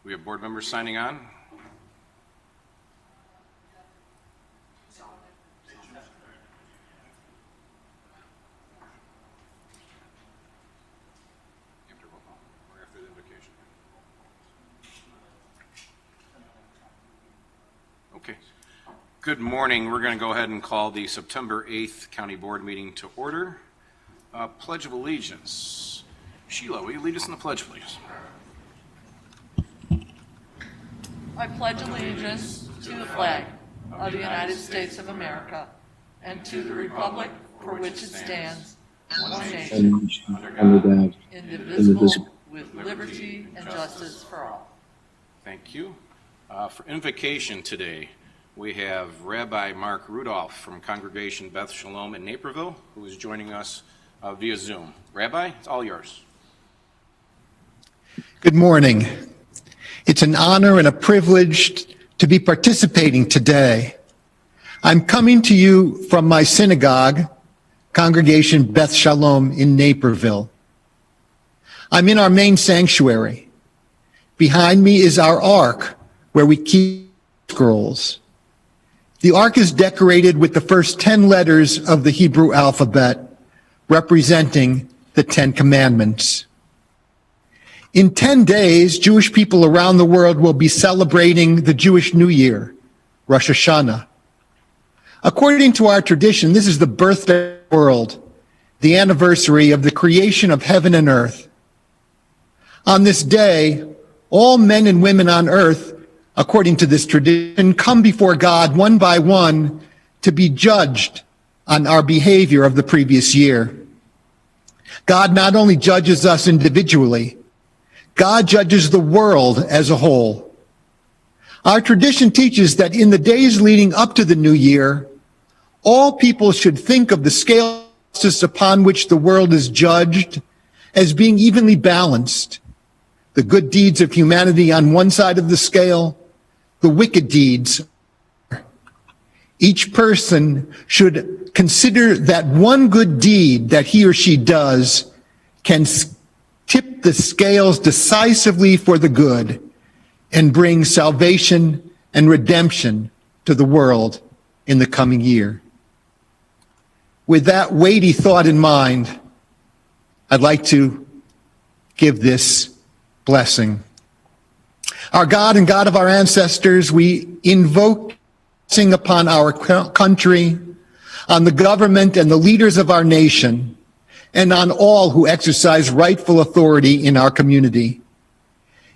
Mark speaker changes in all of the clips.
Speaker 1: We have board members signing on. After the invocation. Okay. Good morning. We're going to go ahead and call the September 8th County Board meeting to order. Pledge of Allegiance. Sheila, will you lead us in the pledge, please?
Speaker 2: I pledge allegiance to the flag of the United States of America and to the republic for which it stands, one nation,
Speaker 3: under God,
Speaker 2: indivisible, with liberty and justice for all.
Speaker 1: Thank you. For invocation today, we have Rabbi Mark Rudolph from Congregation Beth Shalom in Naperville, who is joining us via Zoom. Rabbi, it's all yours.
Speaker 4: Good morning. It's an honor and a privilege to be participating today. I'm coming to you from my synagogue, Congregation Beth Shalom in Naperville. I'm in our main sanctuary. Behind me is our ark, where we keep scrolls. The ark is decorated with the first 10 letters of the Hebrew alphabet, representing the 10 Commandments. In 10 days, Jewish people around the world will be celebrating the Jewish New Year, Rosh Hashanah. According to our tradition, this is the birthday of the world, the anniversary of the creation of heaven and earth. On this day, all men and women on earth, according to this tradition, come before God one by one to be judged on our behavior of the previous year. God not only judges us individually, God judges the world as a whole. Our tradition teaches that in the days leading up to the new year, all people should think of the scale of justice upon which the world is judged as being evenly balanced. The good deeds of humanity on one side of the scale, the wicked deeds. Each person should consider that one good deed that he or she does can tip the scales decisively for the good and bring salvation and redemption to the world in the coming year. With that weighty thought in mind, I'd like to give this blessing. Our God and God of our ancestors, we invoke blessing upon our country, on the government and the leaders of our nation, and on all who exercise rightful authority in our community.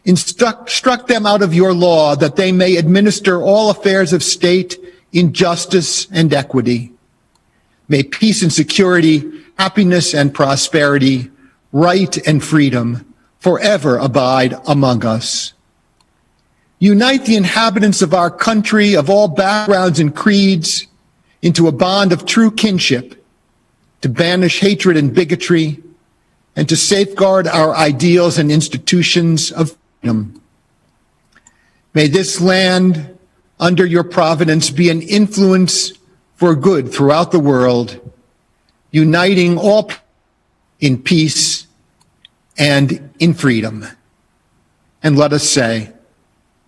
Speaker 4: Instruct them out of your law that they may administer all affairs of state in justice and equity. May peace and security, happiness and prosperity, right and freedom forever abide among us. Unite the inhabitants of our country of all backgrounds and creeds into a bond of true kinship, to banish hatred and bigotry, and to safeguard our ideals and institutions of freedom. May this land, under your providence, be an influence for good throughout the world, uniting all people in peace and in freedom. And let us say,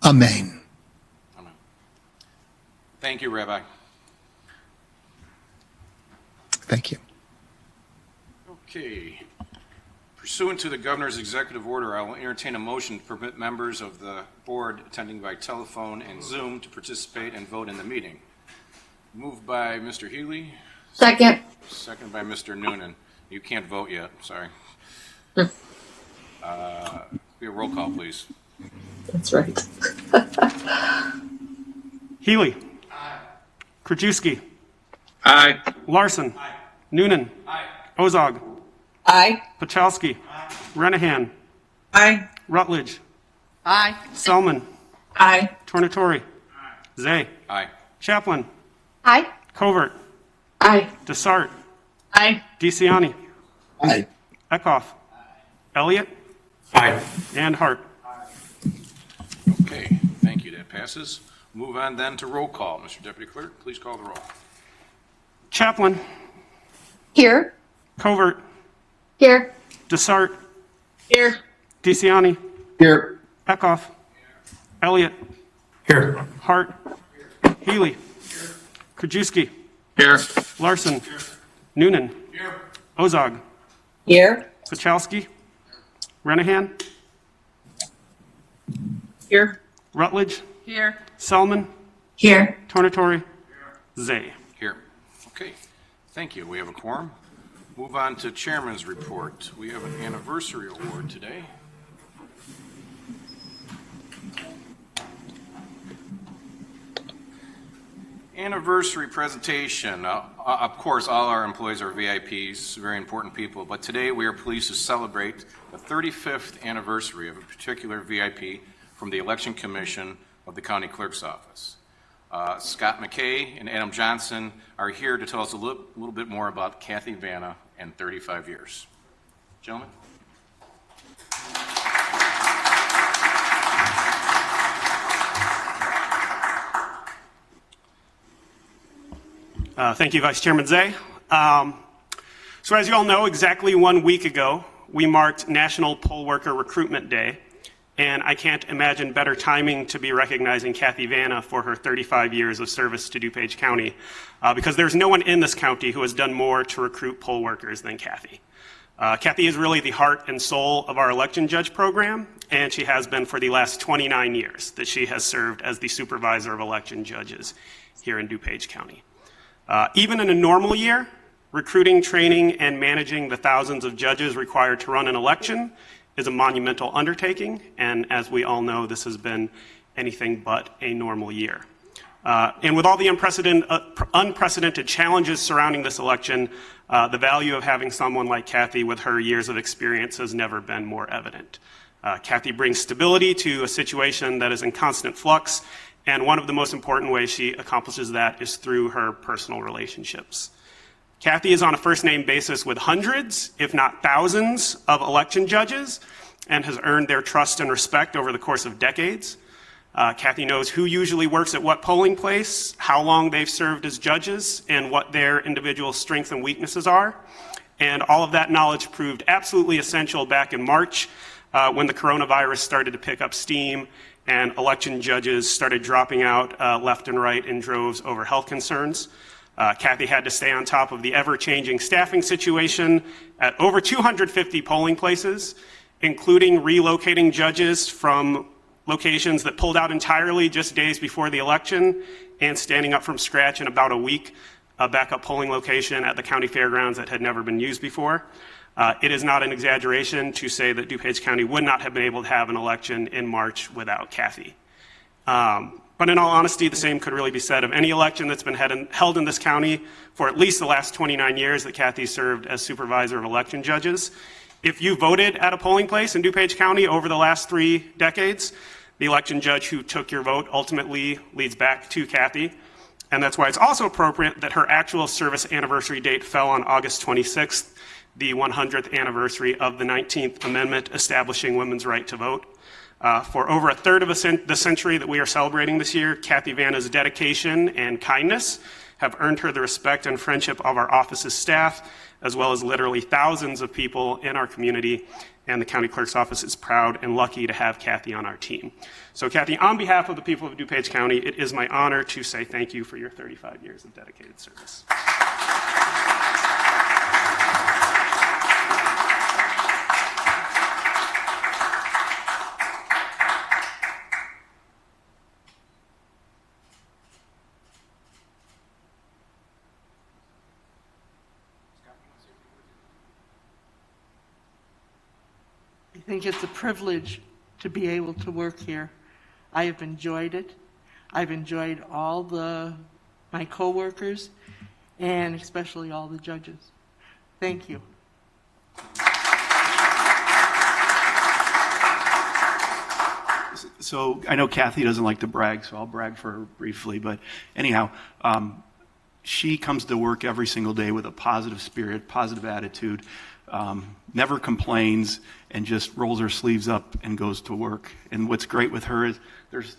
Speaker 4: Amen.
Speaker 1: Amen. Thank you, Rabbi.
Speaker 4: Thank you.
Speaker 1: Okay. Pursuant to the governor's executive order, I will entertain a motion to permit members of the board attending by telephone and Zoom to participate and vote in the meeting. Moved by Mr. Healy.
Speaker 5: Second.
Speaker 1: Second by Mr. Noonan. You can't vote yet, sorry. Be a roll call, please.
Speaker 5: That's right.
Speaker 6: Healy. Aye. Krajewski.
Speaker 3: Aye.
Speaker 6: Larson. Aye. Noonan. Aye. Ozog.
Speaker 5: Aye.
Speaker 6: Pachowski. Aye. Renahan.
Speaker 5: Aye.
Speaker 6: Rutledge.
Speaker 2: Aye.
Speaker 6: Selman.
Speaker 5: Aye.
Speaker 6: Tornatori. Zay.
Speaker 1: Aye.
Speaker 6: Chaplin.
Speaker 5: Aye.
Speaker 6: Covert.
Speaker 5: Aye.
Speaker 6: Desart.
Speaker 5: Aye.
Speaker 6: DeCiani.
Speaker 3: Aye.
Speaker 6: Eckhoff. Elliott.
Speaker 3: Aye.
Speaker 6: And Hart.
Speaker 1: Okay, thank you. That passes. Move on then to roll call. Mr. Deputy Clerk, please call the roll.
Speaker 6: Chaplin.
Speaker 5: Here.
Speaker 6: Covert.
Speaker 5: Here.
Speaker 6: Desart.
Speaker 5: Here.
Speaker 6: DeCiani.
Speaker 3: Here.
Speaker 6: Eckhoff. Elliott.
Speaker 3: Here.
Speaker 6: Hart. Healy. Krajewski.
Speaker 3: Here.
Speaker 6: Larson. Noonan. Ozog.
Speaker 5: Here.
Speaker 6: Pachowski. Renahan.
Speaker 5: Here.
Speaker 6: Rutledge.
Speaker 2: Here.
Speaker 6: Selman.
Speaker 5: Here.
Speaker 6: Tornatore. Zay.
Speaker 1: Here. Okay, thank you. We have a quorum. Move on to Chairman's report. We have an anniversary award today. Anniversary presentation. Of course, all our employees are VIPs, very important people, but today we are pleased to celebrate the 35th anniversary of a particular VIP from the Election Commission of the County Clerk's Office. Scott McKay and Adam Johnson are here to tell us a little bit more about Kathy Vanna and 35 years. Gentlemen.
Speaker 6: Thank you, Vice Chairman Zay. So as you all know, exactly 1 week ago, we marked National Poll Worker Recruitment Day, and I can't imagine better timing to be recognizing Kathy Vanna for her 35 years of service to DuPage County, because there's no one in this county who has done more to recruit poll workers than Kathy. Kathy is really the heart and soul of our election judge program, and she has been for the last 29 years that she has served as the supervisor of election judges here in DuPage County. Even in a normal year, recruiting, training, and managing the thousands of judges required to run an election is a monumental undertaking, and as we all know, this has been anything but a normal year. And with all the unprecedented challenges surrounding this election, the value of having someone like Kathy with her years of experience has never been more evident. Kathy brings stability to a situation that is in constant flux, and one of the most important ways she accomplishes that is through her personal relationships. Kathy is on a first-name basis with hundreds, if not thousands, of election judges and has earned their trust and respect over the course of decades. Kathy knows who usually works at what polling place, how long they've served as judges, and what their individual strengths and weaknesses are. And all of that knowledge proved absolutely essential back in March when the coronavirus started to pick up steam and election judges started dropping out left and right in droves over health concerns. Kathy had to stay on top of the ever-changing staffing situation at over 250 polling places, including relocating judges from locations that pulled out entirely just days before the election and standing up from scratch in about a week, a backup polling location at the county fairgrounds that had never been used before. It is not an exaggeration to say that DuPage County would not have been able to have an election in March without Kathy. But in all honesty, the same could really be said of any election that's been held in this county for at least the last 29 years that Kathy served as supervisor of election judges. If you voted at a polling place in DuPage County over the last 3 decades, the election judge who took your vote ultimately leads back to Kathy. And that's why it's also appropriate that her actual service anniversary date fell on August 26th, the 100th anniversary of the 19th Amendment establishing women's right to vote. For over a third of the century that we are celebrating this year, Kathy Vanna's dedication and kindness have earned her the respect and friendship of our office's staff, as well as literally thousands of people in our community, and the county clerk's office is proud and lucky to have Kathy on our team. So Kathy, on behalf of the people of DuPage County, it is my honor to say thank you for your 35 years of dedicated service.
Speaker 7: I think it's a privilege to be able to work here. I have enjoyed it. I've enjoyed all my coworkers and especially all the judges. Thank you.
Speaker 8: So I know Kathy doesn't like to brag, so I'll brag for her briefly. But anyhow, she comes to work every single day with a positive spirit, positive attitude, never complains, and just rolls her sleeves up and goes to work. And what's great with her is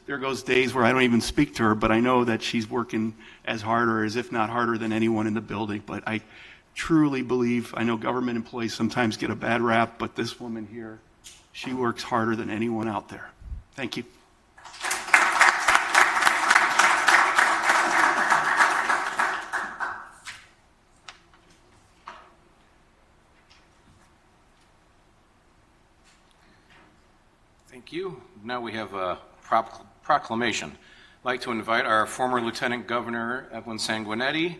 Speaker 8: there goes days where I don't even speak to her, but I know that she's working as hard or as if not harder than anyone in the building. But I truly believe, I know government employees sometimes get a bad rap, but this woman here, she works harder than anyone out there. Thank you.
Speaker 1: Thank you. Now we have a proclamation. I'd like to invite our former Lieutenant Governor Evelyn Sanguinetti,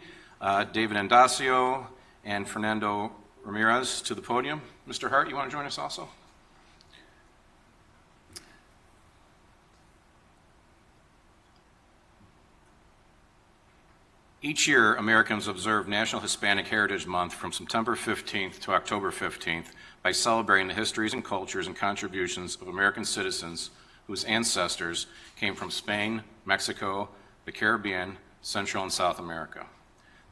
Speaker 1: David Andacio, and Fernando Ramirez to the podium. Mr. Hart, you want to join us also? Each year, Americans observe National Hispanic Heritage Month from September 15th to October 15th by celebrating the histories and cultures and contributions of American citizens whose ancestors came from Spain, Mexico, the Caribbean, Central and South America.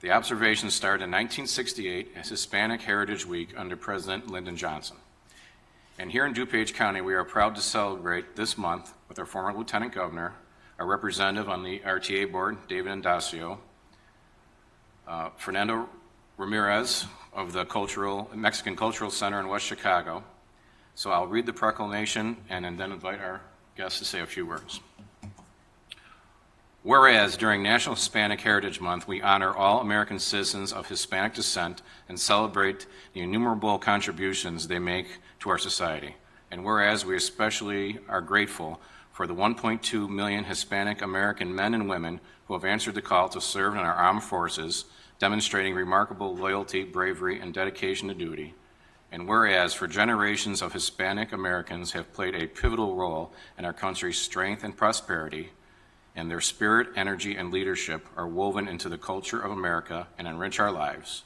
Speaker 1: The observation started in 1968 as Hispanic Heritage Week under President Lyndon Johnson. And here in DuPage County, we are proud to celebrate this month with our former Lieutenant Governor, our representative on the RTA board, David Andacio, Fernando Ramirez of the Mexican Cultural Center in West Chicago. So I'll read the proclamation and then invite our guests to say a few words. Whereas during National Hispanic Heritage Month, we honor all American citizens of Hispanic descent and celebrate the innumerable contributions they make to our society. And whereas we especially are grateful for the 1.2 million Hispanic American men and women who have answered the call to serve in our armed forces, demonstrating remarkable loyalty, bravery, and dedication to duty. And whereas for generations of Hispanic Americans have played a pivotal role in our country's strength and prosperity, and their spirit, energy, and leadership are woven into the culture of America and enrich our lives.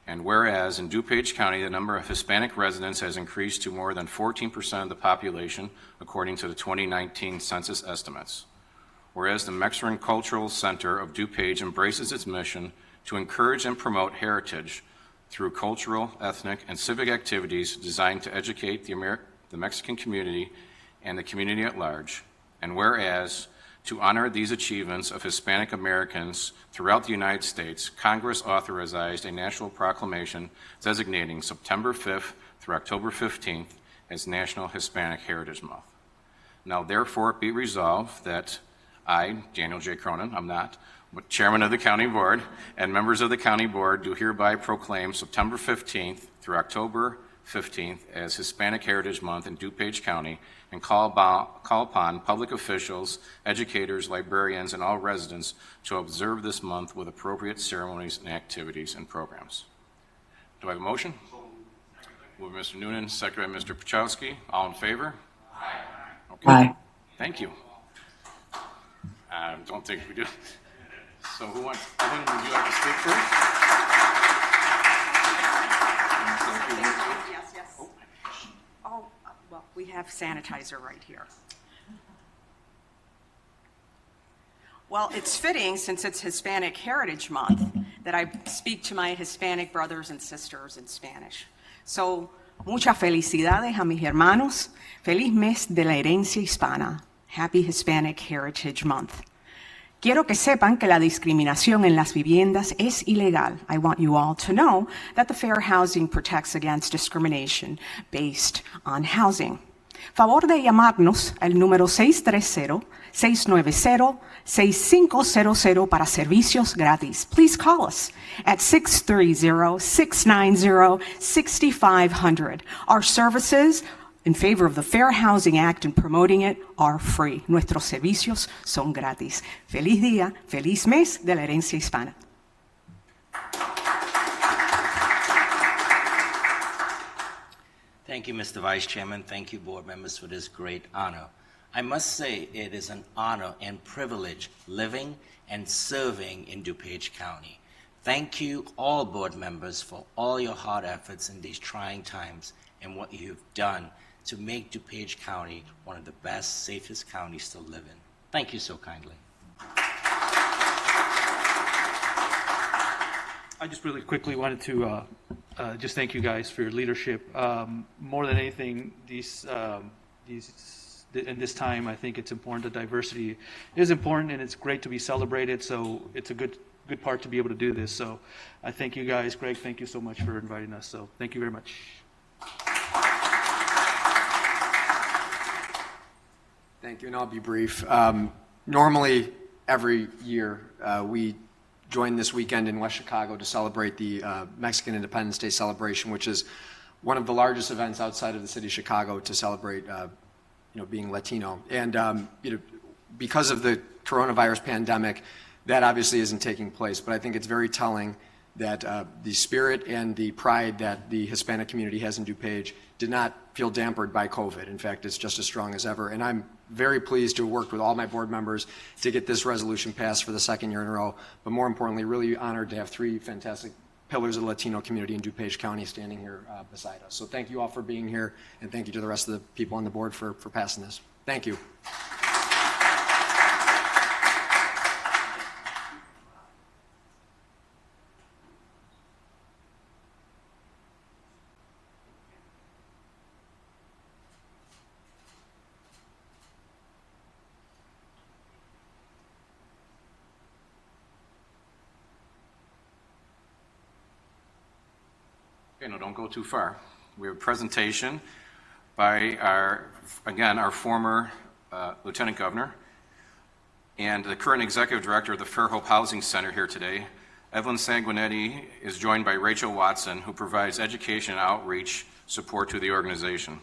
Speaker 1: And whereas in DuPage County, the number of Hispanic residents has increased to more than 14% of the population, according to the 2019 census estimates. Whereas the Mexican Cultural Center of DuPage embraces its mission to encourage and promote heritage through cultural, ethnic, and civic activities designed to educate the Mexican community and the community at large. And whereas to honor these achievements of Hispanic Americans throughout the United States, Congress authorized a national proclamation designating September 5th through October 15th as National Hispanic Heritage Month. Now, therefore, be resolved that I, Daniel J. Cronin, I'm not, but Chairman of the County Board, and members of the County Board do hereby proclaim September 15th through October 15th as Hispanic Heritage Month in DuPage County, and call upon public officials, educators, librarians, and all residents to observe this month with appropriate ceremonies and activities and programs. Do I have a motion? Moved by Mr. Noonan, seconded by Mr. Puchowski. All in favor? Aye. Okay.
Speaker 5: Aye.
Speaker 1: Thank you. I don't think we do. So who wants, Evan, would you like to speak first?
Speaker 9: Yes. Oh, well, we have sanitizer right here. Well, it's fitting, since it's Hispanic Heritage Month, that I speak to my Hispanic brothers and sisters in Spanish. So, muchas felicidades a mis hermanos. Feliz mes de la herencia hispana. Happy Hispanic Heritage Month. Quiero que sepan que la discriminación en las viviendas es ilegal. I want you all to know that the Fair Housing protects against discrimination based on housing. Favor de llamarnos al número 630-690-6500 para servicios gratis. Please call us at 630-690-6500. Our services in favor of the Fair Housing Act and promoting it are free. Nuestros servicios son gratis. Feliz día, feliz mes de la herencia hispana.
Speaker 10: Thank you, Mr. Vice Chairman. Thank you, board members, for this great honor. I must say it is an honor and privilege living and serving in DuPage County. Thank you, all board members, for all your hard efforts in these trying times and what you've done to make DuPage County one of the best, safest counties to live in. Thank you so kindly.
Speaker 11: I just really quickly wanted to just thank you guys for your leadership. More than anything, in this time, I think it's important that diversity is important, and it's great to be celebrated. So it's a good part to be able to do this. So I thank you guys. Greg, thank you so much for inviting us. So thank you very much.
Speaker 12: Thank you, and I'll be brief. Normally, every year, we join this weekend in West Chicago to celebrate the Mexican Independence Day celebration, which is one of the largest events outside of the city of Chicago to celebrate being Latino. And, because of the coronavirus pandemic, that obviously isn't taking place. But I think it's very telling that the spirit and the pride that the Hispanic community has in DuPage did not feel dampered by COVID. In fact, it's just as strong as ever. And I'm very pleased to have worked with all my board members to get this resolution passed for the second year in a row. But more importantly, really honored to have three fantastic pillars of the Latino community in DuPage County standing here beside us. So thank you all for being here, and thank you to the rest of the people on the board for passing this. Thank you.
Speaker 1: Okay, no, don't go too far. We have a presentation by our former Lieutenant Governor and the current Executive Director of the Fairhope Housing Center here today. Evelyn Sanguinetti is joined by Rachel Watson, who provides education and outreach support to the organization.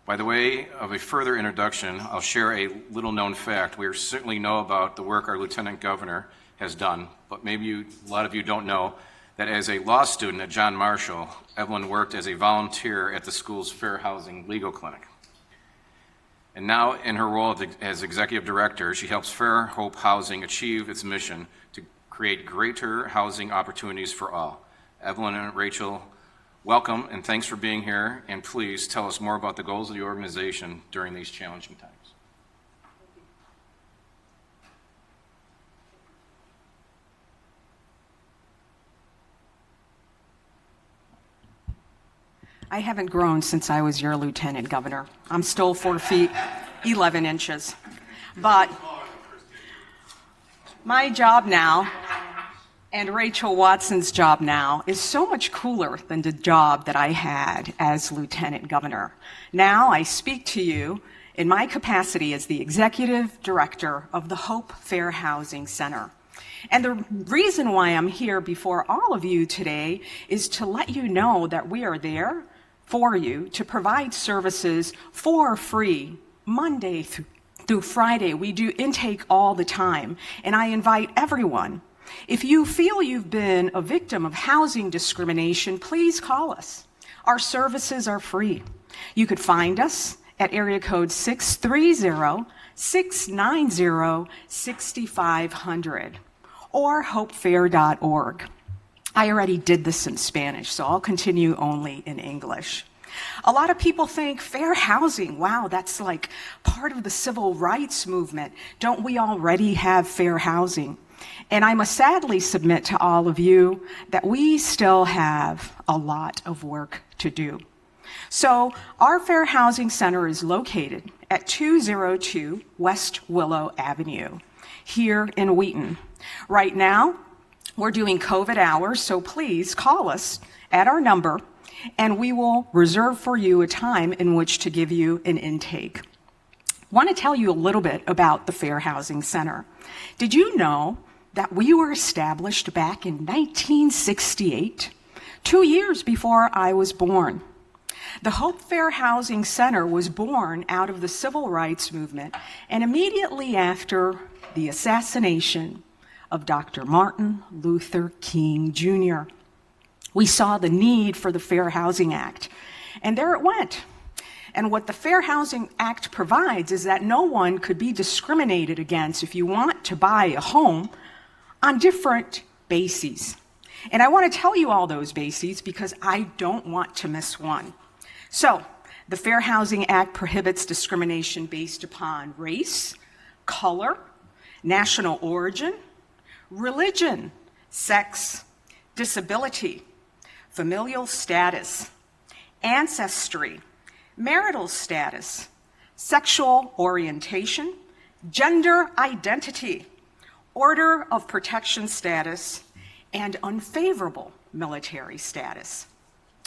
Speaker 1: By the way of a further introduction, I'll share a little-known fact. We certainly know about the work our Lieutenant Governor has done, but maybe a lot of you don't know that as a law student at John Marshall, Evelyn worked as a volunteer at the school's Fair Housing Legal Clinic. And now in her role as Executive Director, she helps Fairhope Housing achieve its mission to create greater housing opportunities for all. Evelyn and Rachel, welcome and thanks for being here, and please tell us more about the goals of the organization during these challenging times.
Speaker 9: I haven't grown since I was your Lieutenant Governor. I'm still 4 feet, 11 inches. But my job now, and Rachel Watson's job now, is so much cooler than the job that I had as Lieutenant Governor. Now I speak to you in my capacity as the Executive Director of the Hope Fair Housing Center. And the reason why I'm here before all of you today is to let you know that we are there for you to provide services for free Monday through Friday. We do intake all the time, and I invite everyone. If you feel you've been a victim of housing discrimination, please call us. Our services are free. You could find us at area code 630-690-6500 or hopefair.org. I already did this in Spanish, so I'll continue only in English. A lot of people think fair housing, wow, that's like part of the civil rights movement. Don't we already have fair housing? And I must sadly submit to all of you that we still have a lot of work to do. So our Fair Housing Center is located at 202 West Willow Avenue here in Wheaton. Right now, we're doing COVID hours, so please call us at our number and we will reserve for you a time in which to give you an intake. I want to tell you a little bit about the Fair Housing Center. Did you know that we were established back in 1968, 2 years before I was born? The Hope Fair Housing Center was born out of the civil rights movement and immediately after the assassination of Dr. Martin Luther King Jr. We saw the need for the Fair Housing Act, and there it went. And what the Fair Housing Act provides is that no one could be discriminated against if you want to buy a home on different bases. And I want to tell you all those bases because I don't want to miss one. So, the Fair Housing Act prohibits discrimination based upon race, color, national origin, religion, sex, disability, familial status, ancestry, marital status, sexual orientation, gender identity, order of protection status, and unfavorable military status.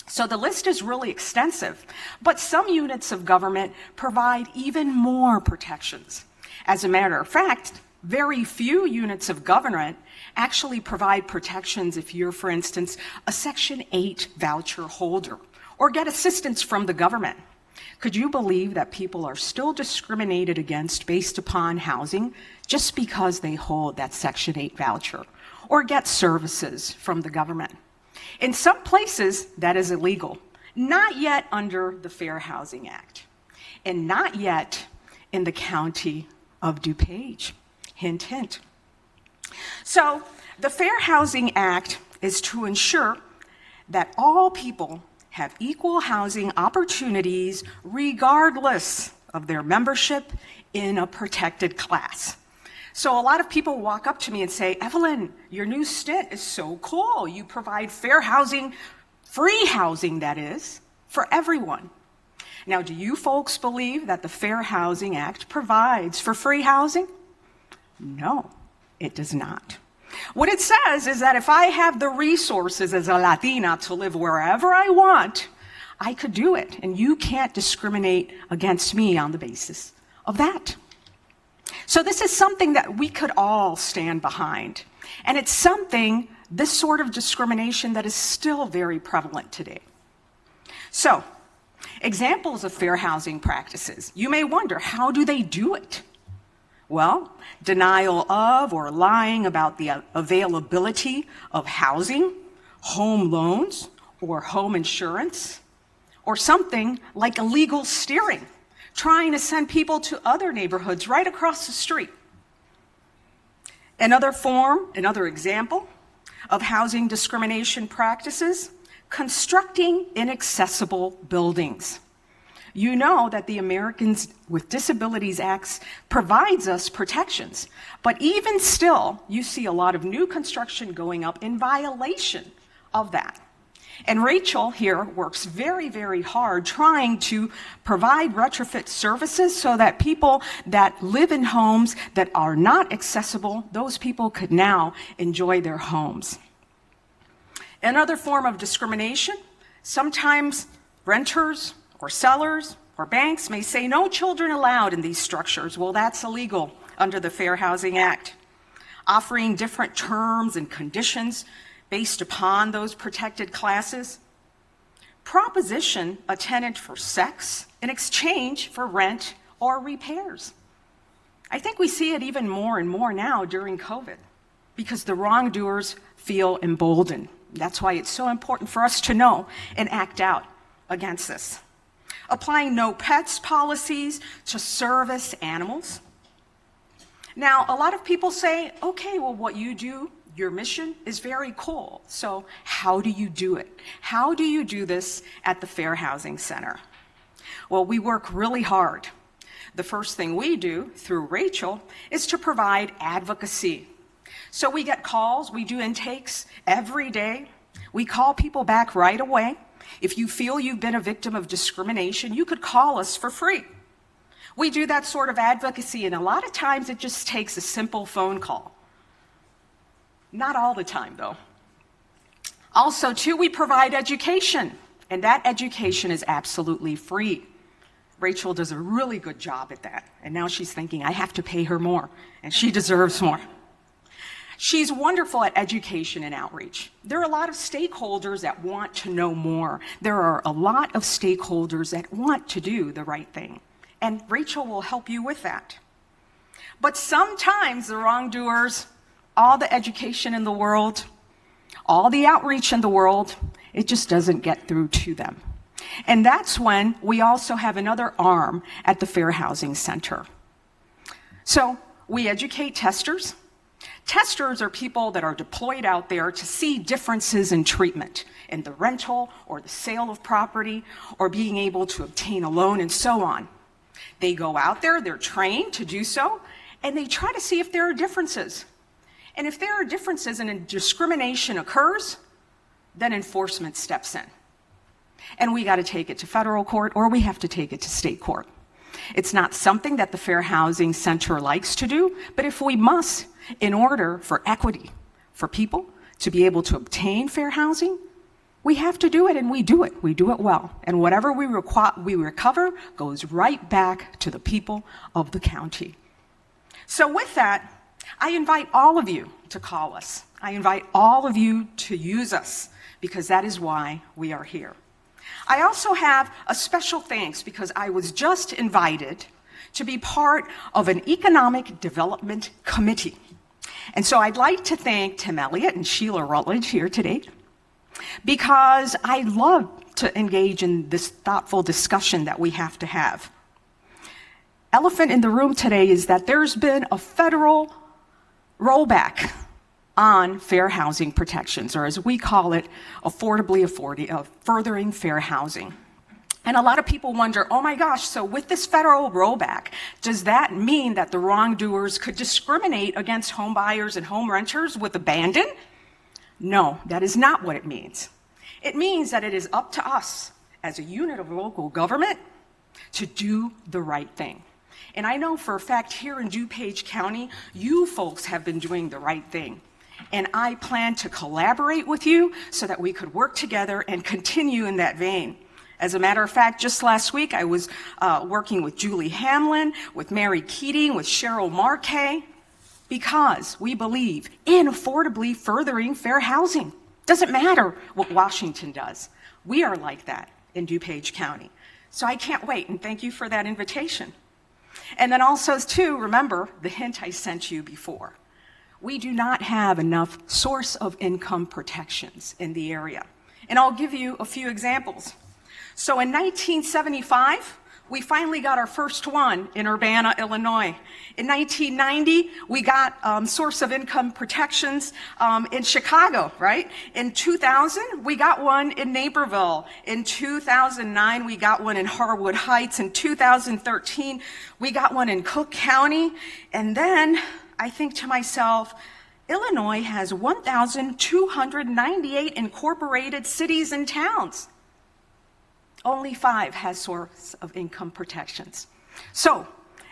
Speaker 9: So the list is really extensive, but some units of government provide even more protections. As a matter of fact, very few units of government actually provide protections if you're, for instance, a Section 8 voucher holder or get assistance from the government. Could you believe that people are still discriminated against based upon housing just because they hold that Section 8 voucher or get services from the government? In some places, that is illegal. Not yet under the Fair Housing Act, and not yet in the county of DuPage. Hint, hint. So, the Fair Housing Act is to ensure that all people have equal housing opportunities regardless of their membership in a protected class. So a lot of people walk up to me and say, Evelyn, your new stint is so cool. You provide fair housing, free housing that is, for everyone. Now, do you folks believe that the Fair Housing Act provides for free housing? No, it does not. What it says is that if I have the resources as a Latina to live wherever I want, I could do it, and you can't discriminate against me on the basis of that. So this is something that we could all stand behind, and it's something, this sort of discrimination, that is still very prevalent today. So, examples of fair housing practices. You may wonder, how do they do it? Well, denial of or lying about the availability of housing, home loans, or home insurance, or something like illegal steering, trying to send people to other neighborhoods right across the street. Another example of housing discrimination practices, constructing inaccessible buildings. You know that the Americans with Disabilities Act provides us protections, but even still, you see a lot of new construction going up in violation of that. And Rachel here works very, very hard trying to provide retrofit services so that people that live in homes that are not accessible, those people could now enjoy their homes. Another form of discrimination, sometimes renters or sellers or banks may say no children allowed in these structures. Well, that's illegal under the Fair Housing Act. Offering different terms and conditions based upon those protected classes. Proposition a tenant for sex in exchange for rent or repairs. I think we see it even more and more now during COVID because the wrongdoers feel emboldened. That's why it's so important for us to know and act out against this. Applying no pets policies to service animals. Now, a lot of people say, okay, well, what you do, your mission is very cool. So how do you do it? How do you do this at the Fair Housing Center? Well, we work really hard. The first thing we do through Rachel is to provide advocacy. So we get calls, we do intakes every day. We call people back right away. If you feel you've been a victim of discrimination, you could call us for free. We do that sort of advocacy, and a lot of times it just takes a simple phone call. Not all the time, though. Also, too, we provide education, and that education is absolutely free. Rachel does a really good job at that, and now she's thinking, I have to pay her more, and she deserves more. She's wonderful at education and outreach. There are a lot of stakeholders that want to know more. There are a lot of stakeholders that want to do the right thing, and Rachel will help you with that. But sometimes the wrongdoers, all the education in the world, all the outreach in the world, it just doesn't get through to them. And that's when we also have another arm at the Fair Housing Center. So we educate testers. Testers are people that are deployed out there to see differences in treatment in the rental or the sale of property or being able to obtain a loan and so on. They go out there, they're trained to do so, and they try to see if there are differences. And if there are differences and a discrimination occurs, then enforcement steps in. And we got to take it to federal court or we have to take it to state court. It's not something that the Fair Housing Center likes to do, but if we must, in order for equity, for people to be able to obtain fair housing, we have to do it, and we do it. We do it well. And whatever we recover goes right back to the people of the county. So with that, I invite all of you to call us. I invite all of you to use us, because that is why we are here. I also have a special thanks because I was just invited to be part of an economic development committee. And so I'd like to thank Tim Elliott and Sheila Rutledge here today because I love to engage in this thoughtful discussion that we have to have. Elephant in the room today is that there's been a federal rollback on fair housing protections, or as we call it, furthering fair housing. And a lot of people wonder, oh my gosh, so with this federal rollback, does that mean that the wrongdoers could discriminate against home buyers and home renters with abandon? No, that is not what it means. It means that it is up to us as a unit of local government to do the right thing. And I know for a fact here in DuPage County, you folks have been doing the right thing. And I plan to collaborate with you so that we could work together and continue in that vein. As a matter of fact, just last week, I was working with Julie Hamlin, with Mary Keating, with Cheryl Marquet, because we believe in affordably furthering fair housing. Doesn't matter what Washington does. We are like that in DuPage County. So I can't wait, and thank you for that invitation. And then also, too, remember the hint I sent you before. We do not have enough source of income protections in the area. And I'll give you a few examples. So in 1975, we finally got our first one in Urbana, Illinois. In 1990, we got source of income protections in Chicago, right? In 2000, we got one in Naperville. In 2009, we got one in Harwood Heights. In 2013, we got one in Cook County. And then I think to myself, Illinois has 1,298 incorporated cities and towns. Only 5 has source of income protections. So,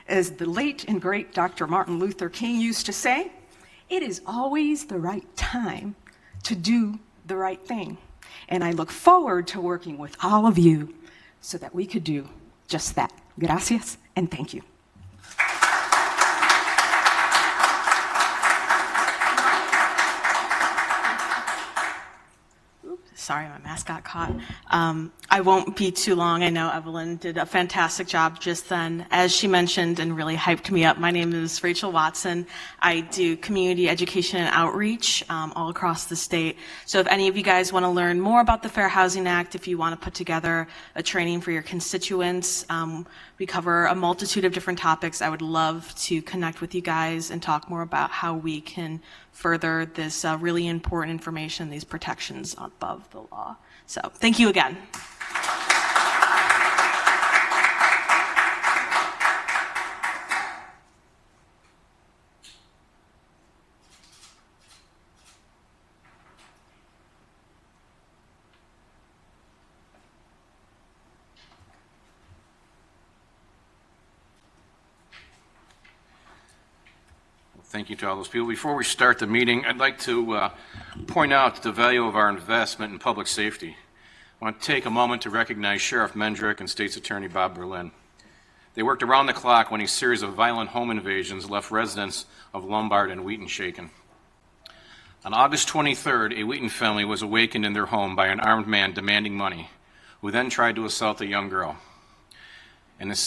Speaker 9: as the late and great Dr. Martin Luther King used to say, it is always the right time to do the right thing. And I look forward to working with all of you so that we could do just that. Gracias and thank you.
Speaker 13: Sorry, my mask got caught. I won't be too long. I know Evelyn did a fantastic job just then. As she mentioned and really hyped me up, my name is Rachel Watson. I do community education and outreach all across the state. So if any of you guys want to learn more about the Fair Housing Act, if you want to put together a training for your constituents, we cover a multitude of different topics. I would love to connect with you guys and talk more about how we can further this really important information, these protections above the law. So thank you again.
Speaker 1: Thank you to all those people. Before we start the meeting, I'd like to point out the value of our investment in public safety. I want to take a moment to recognize Sheriff Mendrick and State's Attorney Bob Berlin. They worked around the clock when a series of violent home invasions left residents of Lombard and Wheaton shaken. On August 23rd, a Wheaton family was awakened in their home by an armed man demanding money, who then tried to assault a young girl. And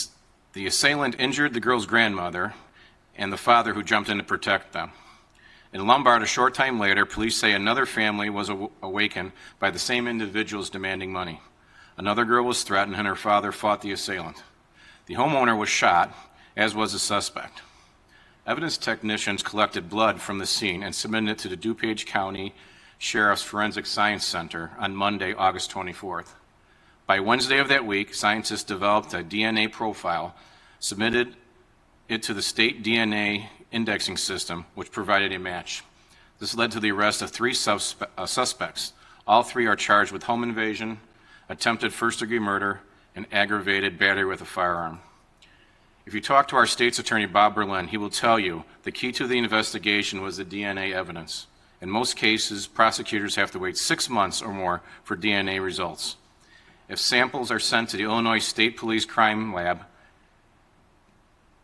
Speaker 1: the assailant injured the girl's grandmother and the father who jumped in to protect them. In Lombard, a short time later, police say another family was awakened by the same individuals demanding money. Another girl was threatened and her father fought the assailant. The homeowner was shot, as was the suspect. Evidence technicians collected blood from the scene and submitted it to the DuPage County Sheriff's Forensic Science Center on Monday, August 24th. By Wednesday of that week, scientists developed a DNA profile, submitted it to the state DNA indexing system, which provided a match. This led to the arrest of 3 suspects. All 3 are charged with home invasion, attempted first-degree murder, and aggravated battery with a firearm. If you talk to our state's attorney, Bob Berlin, he will tell you the key to the investigation was the DNA evidence. In most cases, prosecutors have to wait 6 months or more for DNA results. If samples are sent to the Illinois State Police Crime Lab,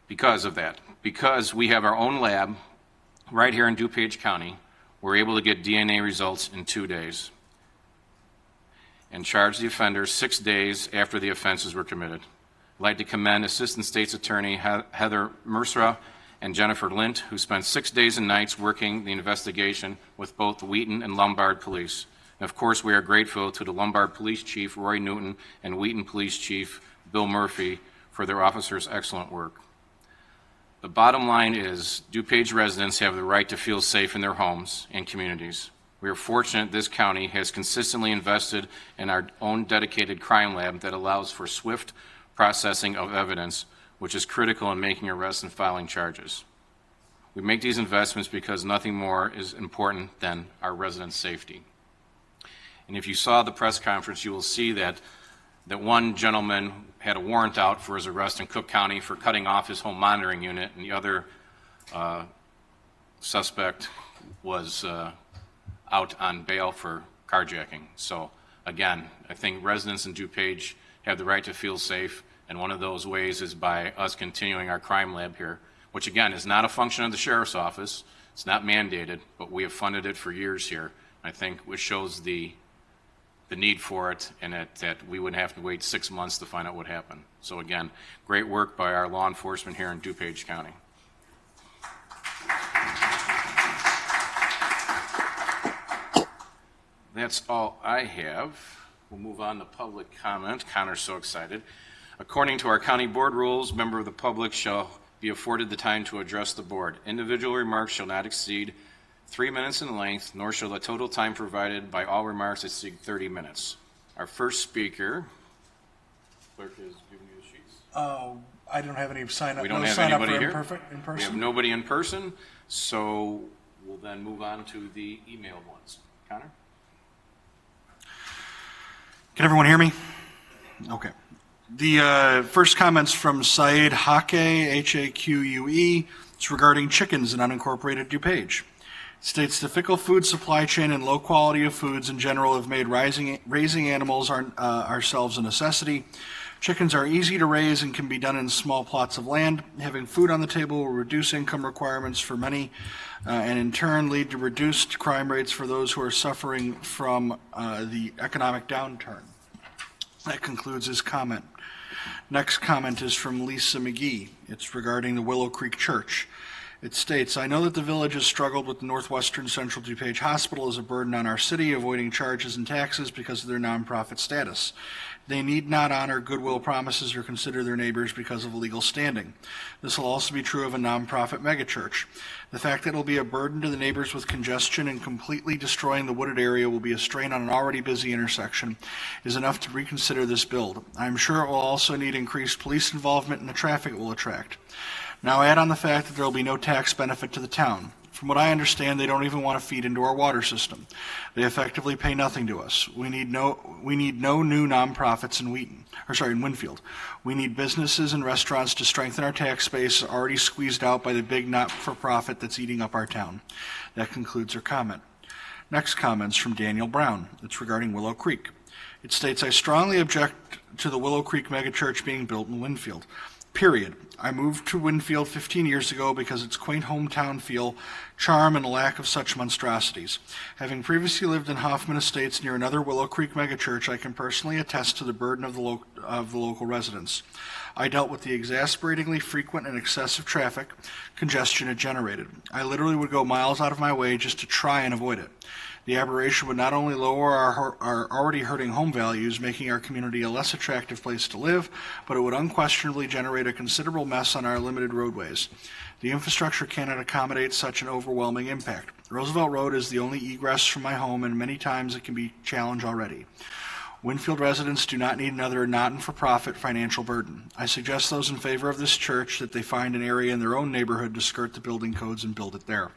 Speaker 1: because of that, because we have our own lab right here in DuPage County, we're able to get DNA results in 2 days. and charge the offender 6 days after the offenses were committed. I'd like to commend Assistant State's Attorney Heather Mercer and Jennifer Lint, who spent 6 days and nights working the investigation with both the Wheaton and Lombard Police. And of course, we are grateful to the Lombard Police Chief, Roy Newton, and Wheaton Police Chief, Bill Murphy, for their officers' excellent work. The bottom line is DuPage residents have the right to feel safe in their homes and communities. We are fortunate this county has consistently invested in our own dedicated crime lab that allows for swift processing of evidence, which is critical in making arrests and filing charges. We make these investments because nothing more is important than our residents' safety. And if you saw the press conference, you will see that one gentleman had a warrant out for his arrest in Cook County for cutting off his home monitoring unit, and the other suspect was out on bail for carjacking. So again, I think residents in DuPage have the right to feel safe, and one of those ways is by us continuing our crime lab here, which again is not a function of the sheriff's office. It's not mandated, but we have funded it for years here. I think which shows the need for it, and that we wouldn't have to wait 6 months to find out what happened. So again, great work by our law enforcement here in DuPage County. That's all I have. We'll move on to public comment. Connor's so excited. According to our county board rules, member of the public shall be afforded the time to address the board. Individual remarks shall not exceed 3 minutes in length, nor shall the total time provided by all remarks exceed 30 minutes. Our first speaker, clerk is giving you the sheets.
Speaker 14: I don't have any sign up.
Speaker 1: We don't
Speaker 14: no
Speaker 1: have
Speaker 14: sign
Speaker 1: anybody
Speaker 14: up for
Speaker 1: here.
Speaker 14: in person.
Speaker 1: We have nobody in person, so we'll then move on to the emailed ones. Connor?
Speaker 14: Can everyone hear me? Okay. The first comment's from Saeed Hake, H-A-Q-U-E. It's regarding chickens in unincorporated DuPage. It states the fickle food supply chain and low quality of foods in general have made raising animals ourselves a necessity. Chickens are easy to raise and can be done in small plots of land. Having food on the table will reduce income requirements for many and in turn lead to reduced crime rates for those who are suffering from the economic downturn. That concludes his comment. Next comment is from Lisa McGee. It's regarding the Willow Creek Church. It states, I know that the village has struggled with the Northwestern Central DuPage Hospital as a burden on our city, avoiding charges and taxes because of their nonprofit status. They need not honor goodwill promises or consider their neighbors because of legal standing. This will also be true of a nonprofit megachurch. The fact that it will be a burden to the neighbors with congestion and completely destroying the wooded area will be a strain on an already busy intersection is enough to reconsider this build. I'm sure it will also need increased police involvement in the traffic it will attract. Now add on the fact that there will be no tax benefit to the town. From what I understand, they don't even want to feed into our water system. They effectively pay nothing to us. We need no new nonprofits in Winfield. We need businesses and restaurants to strengthen our tax base already squeezed out by the big not-for-profit that's eating up our town. That concludes her comment. Next comment's from Daniel Brown. It's regarding Willow Creek. It states, I strongly object to the Willow Creek megachurch being built in Winfield. Period. I moved to Winfield 15 years ago because its quaint hometown feel, charm, and a lack of such monstrosities. Having previously lived in Hoffman Estates near another Willow Creek megachurch, I can personally attest to the burden of the local residents. I dealt with the exasperatingly frequent and excessive traffic congestion it generated. I literally would go miles out of my way just to try and avoid it. The aberration would not only lower our already hurting home values, making our community a less attractive place to live, but it would unquestionably generate a considerable mess on our limited roadways. The infrastructure cannot accommodate such an overwhelming impact. Roosevelt Road is the only egress from my home, and many times it can be a challenge already. Winfield residents do not need another not-for-profit financial burden. I suggest those in favor of this church that they find an area in their own neighborhood to skirt the building codes and build it there.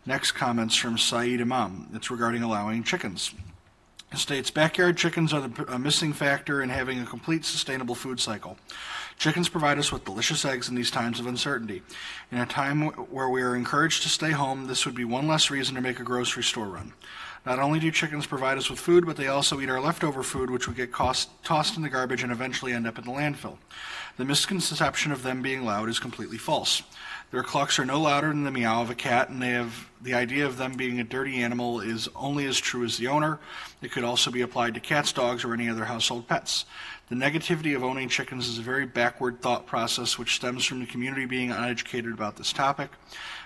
Speaker 14: Next comment's from Saeed Imam. It's regarding allowing chickens. It states, backyard chickens are a missing factor in having a complete sustainable food cycle. Chickens provide us with delicious eggs in these times of uncertainty. In a time where we are encouraged to stay home, this would be one less reason to make a grocery store run. Not only do chickens provide us with food, but they also eat our leftover food, which would get tossed in the garbage and eventually end up in the landfill. The misconception of them being loud is completely false. Their clucks are no louder than the meow of a cat, and the idea of them being a dirty animal is only as true as the owner. It could also be applied to cats, dogs, or any other household pets. The negativity of owning chickens is a very backward thought process which stems from the community being uneducated about this topic.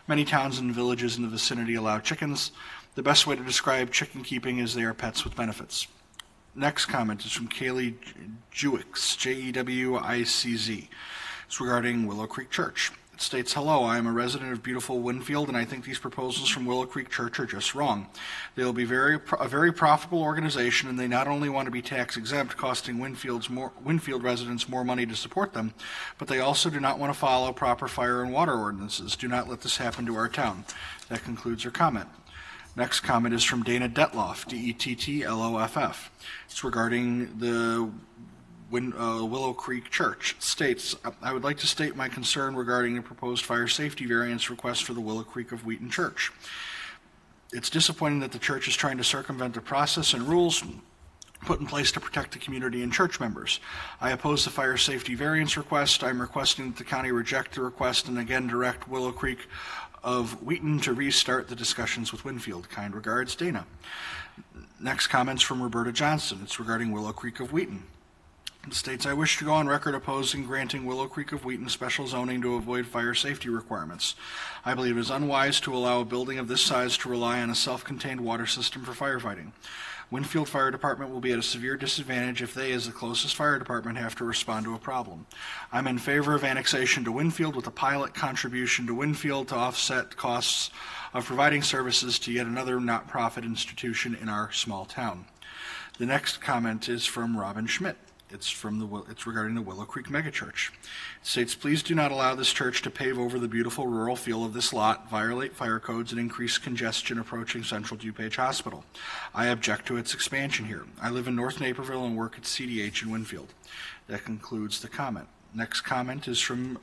Speaker 14: Many towns and villages in the vicinity allow chickens. The best way to describe chicken keeping is they are pets with benefits. Next comment is from Kaylee Jewicz, Jewicz. It's regarding Willow Creek Church. It states, hello, I am a resident of beautiful Winfield, and I think these proposals from Willow Creek Church are just wrong. They will be a very profitable organization, and they not only want to be tax exempt, costing Winfield residents more money to support them, but they also do not want to follow proper fire and water ordinances. Do not let this happen to our town. That concludes her comment. Next comment is from Dana Detloff, Dettloff. It's regarding the Willow Creek Church. It states, I would like to state my concern regarding the proposed fire safety variance request for the Willow Creek of Wheaton Church. It's disappointing that the church is trying to circumvent the process and rules put in place to protect the community and church members. I oppose the fire safety variance request. I'm requesting that the county reject the request and again direct Willow Creek of Wheaton to restart the discussions with Winfield. Kind regards, Dana. Next comments from Roberta Johnson. It's regarding Willow Creek of Wheaton. It states, I wish to go on record opposing granting Willow Creek of Wheaton special zoning to avoid fire safety requirements. I believe it is unwise to allow a building of this size to rely on a self-contained water system for firefighting. Winfield Fire Department will be at a severe disadvantage if they, as the closest fire department, have to respond to a problem. I'm in favor of annexation to Winfield with a pilot contribution to Winfield to offset costs of providing services to yet another not-profit institution in our small town. The next comment is from Robin Schmidt. It's regarding the Willow Creek Megachurch. It states, please do not allow this church to pave over the beautiful rural feel of this lot, violate fire codes, and increase congestion approaching Central DuPage Hospital. I object to its expansion here. I live in North Naperville and work at CDH in Winfield. That concludes the comment. Next comment is from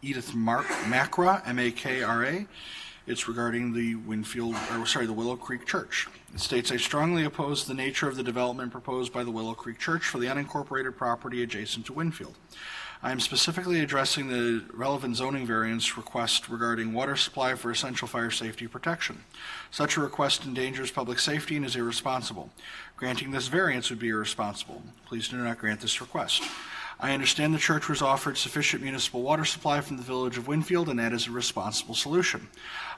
Speaker 14: Edith Makra, M-A-K-R-A. It's regarding the Willow Creek Church. It states, I strongly oppose the nature of the development proposed by the Willow Creek Church for the unincorporated property adjacent to Winfield. I am specifically addressing the relevant zoning variance request regarding water supply for essential fire safety protection. Such a request endangers public safety and is irresponsible. Granting this variance would be irresponsible. Please do not grant this request. I understand the church was offered sufficient municipal water supply from the village of Winfield, and that is a responsible solution.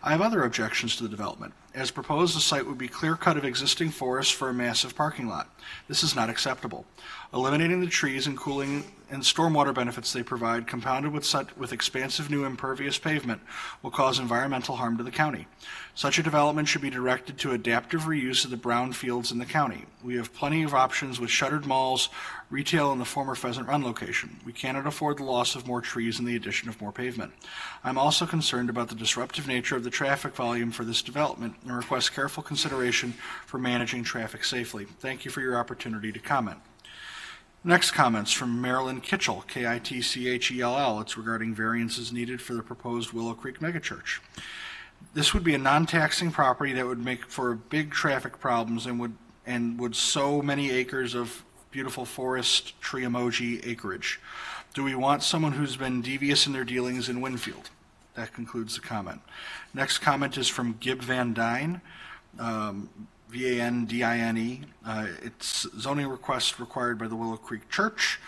Speaker 14: I have other objections to the development. As proposed, the site would be clear-cut of existing forest for a massive parking lot. This is not acceptable. Eliminating the trees and cooling and stormwater benefits they provide, compounded with expansive new impervious pavement, will cause environmental harm to the county. Such a development should be directed to adaptive reuse of the brown fields in the county. We have plenty of options with shuttered malls, retail in the former Pheasant Run location. We cannot afford the loss of more trees and the addition of more pavement. I'm also concerned about the disruptive nature of the traffic volume for this development and request careful consideration for managing traffic safely. Thank you for your opportunity to comment. Next comments from Marilyn Kitchell, Kitchell. It's regarding variances needed for the proposed Willow Creek megachurch. This would be a non-taxing property that would make for big traffic problems and would sow many acres of beautiful forest tree emoji acreage. Do we want someone who's been devious in their dealings in Winfield? That concludes the comment. Next comment is from Gib Van Dyne, V-A-N-D-I-N-E. It's zoning request required by the Willow Creek Church.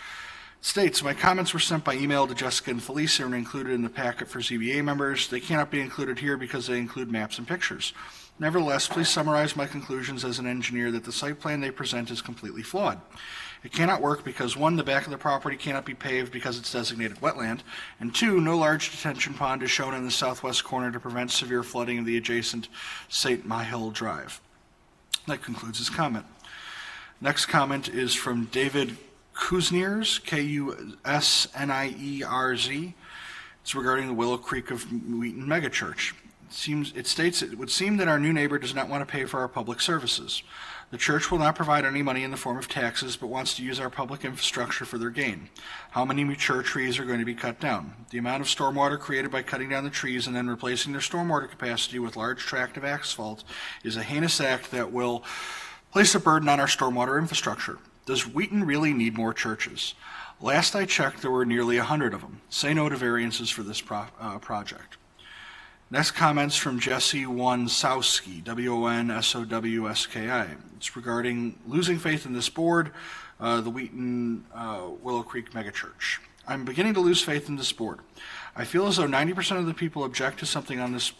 Speaker 14: States, my comments were sent by email to Jessica and Felicia and included in the packet for ZBA members. They cannot be included here because they include maps and pictures. Nevertheless, please summarize my conclusions as an engineer that the site plan they present is completely flawed. It cannot work because, 1, the back of the property cannot be paved because it's designated wetland, and 2, no large detention pond is shown in the southwest corner to prevent severe flooding of the adjacent St. Mihiel Drive. That concludes his comment. Next comment is from David Kusnierz, Kusnierz. It's regarding the Willow Creek of Wheaton megachurch. It states it would seem that our new neighbor does not want to pay for our public services. The church will not provide any money in the form of taxes, but wants to use our public infrastructure for their gain. How many mature trees are going to be cut down? The amount of stormwater created by cutting down the trees and then replacing their stormwater capacity with large tract of asphalt is a heinous act that will place a burden on our stormwater infrastructure. Does Wheaton really need more churches? Last I checked, there were nearly 100 of them. Say no to variances for this project. Next comments from Jesse Wonsowski, Wonsowski. It's regarding losing faith in this board, the Wheaton Willow Creek megachurch. I'm beginning to lose faith in this board. I feel as though 90% of the people object to something on this.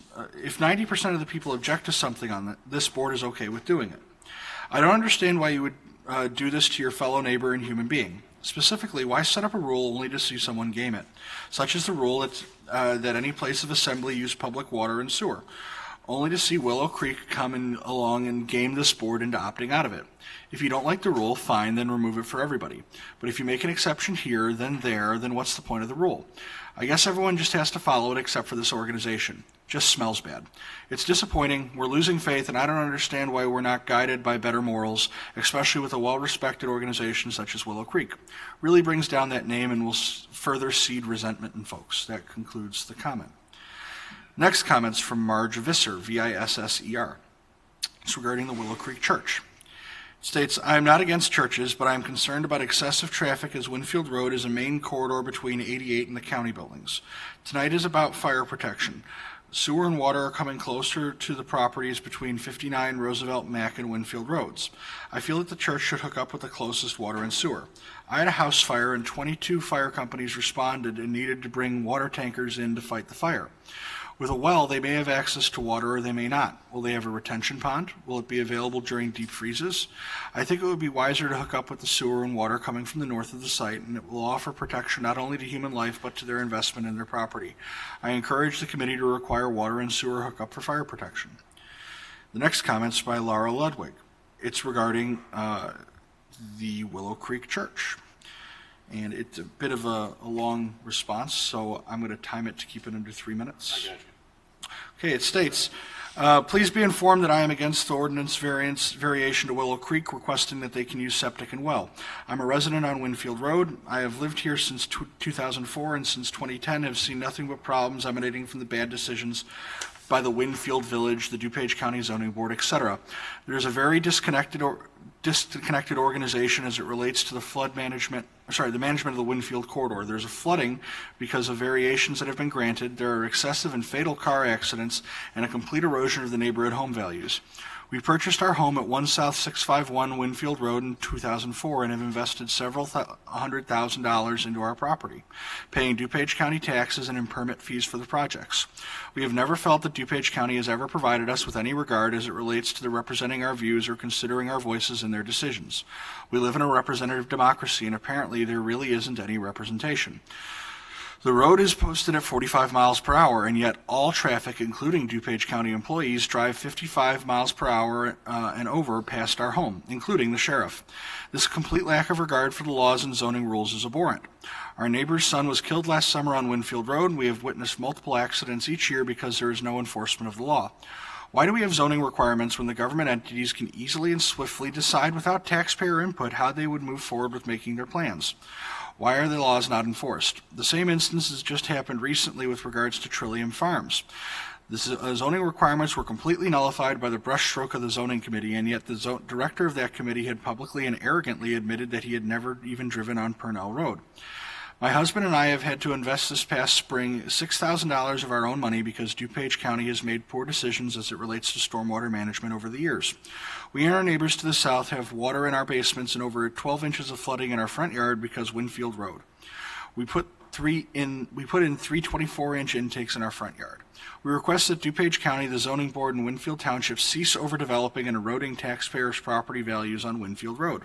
Speaker 14: If 90% of the people object to something on this board is okay with doing it. I don't understand why you would do this to your fellow neighbor and human being. Specifically, why set up a rule only to see someone game it, such as the rule that any place of assembly use public water and sewer, only to see Willow Creek come along and game this board into opting out of it. If you don't like the rule, fine, then remove it for everybody. But if you make an exception here, then there, then what's the point of the rule? I guess everyone just has to follow it except for this organization. Just smells bad. It's disappointing, we're losing faith, and I don't understand why we're not guided by better morals, especially with a well-respected organization such as Willow Creek. Really brings down that name and will further seed resentment in folks. That concludes the comment. Next comment's from Marge Visser, Visser. It's regarding the Willow Creek Church. It states, I am not against churches, but I am concerned about excessive traffic as Winfield Road is a main corridor between 88 and the county buildings. Tonight is about fire protection. Sewer and water are coming closer to the properties between 59 Roosevelt, Mack, and Winfield Roads. I feel that the church should hook up with the closest water and sewer. I had a house fire and 22 fire companies responded and needed to bring water tankers in to fight the fire. With a well, they may have access to water or they may not. Will they have a retention pond? Will it be available during deep freezes? I think it would be wiser to hook up with the sewer and water coming from the north of the site, and it will offer protection not only to human life but to their investment in their property. I encourage the committee to require water and sewer hookup for fire protection. The next comment's by Laura Ludwig. It's regarding the Willow Creek Church. And it's a bit of a long response, so I'm going to time it to keep it under 3 minutes.
Speaker 1: I got you.
Speaker 14: Okay, it states, please be informed that I am against the ordinance variation to Willow Creek, requesting that they can use septic and well. I'm a resident on Winfield Road. I have lived here since 2004 and since 2010 have seen nothing but problems emanating from the bad decisions by the Winfield Village, the DuPage County Zoning Board, etc. There's a very disconnected organization as it relates to the management of the Winfield corridor. There's a flooding because of variations that have been granted. There are excessive and fatal car accidents and a complete erosion of the neighborhood home values. We purchased our home at 1 South 651 Winfield Road in 2004 and have invested several $100,000 into our property, paying DuPage County taxes and permit fees for the projects. We have never felt that DuPage County has ever provided us with any regard as it relates to the representing our views or considering our voices in their decisions. We live in a representative democracy, and apparently there really isn't any representation. The road is posted at 45 miles per hour, and yet all traffic, including DuPage County employees, drive 55 miles per hour and over past our home, including the sheriff. This complete lack of regard for the laws and zoning rules is abhorrent. Our neighbor's son was killed last summer on Winfield Road, and we have witnessed multiple accidents each year because there is no enforcement of the law. Why do we have zoning requirements when the government entities can easily and swiftly decide without taxpayer input how they would move forward with making their plans? Why are the laws not enforced? The same instance has just happened recently with regards to Trillium Farms. The zoning requirements were completely nullified by the brushstroke of the zoning committee, and yet the director of that committee had publicly and arrogantly admitted that he had never even driven on Purnell Road. My husband and I have had to invest this past spring $6,000 of our own money because DuPage County has made poor decisions as it relates to stormwater management over the years. We and our neighbors to the south have water in our basements and over 12 inches of flooding in our front yard because Winfield Road. We put in 3 24-inch intakes in our front yard. We request that DuPage County, the zoning board, and Winfield Township cease overdeveloping and eroding taxpayers' property values on Winfield Road.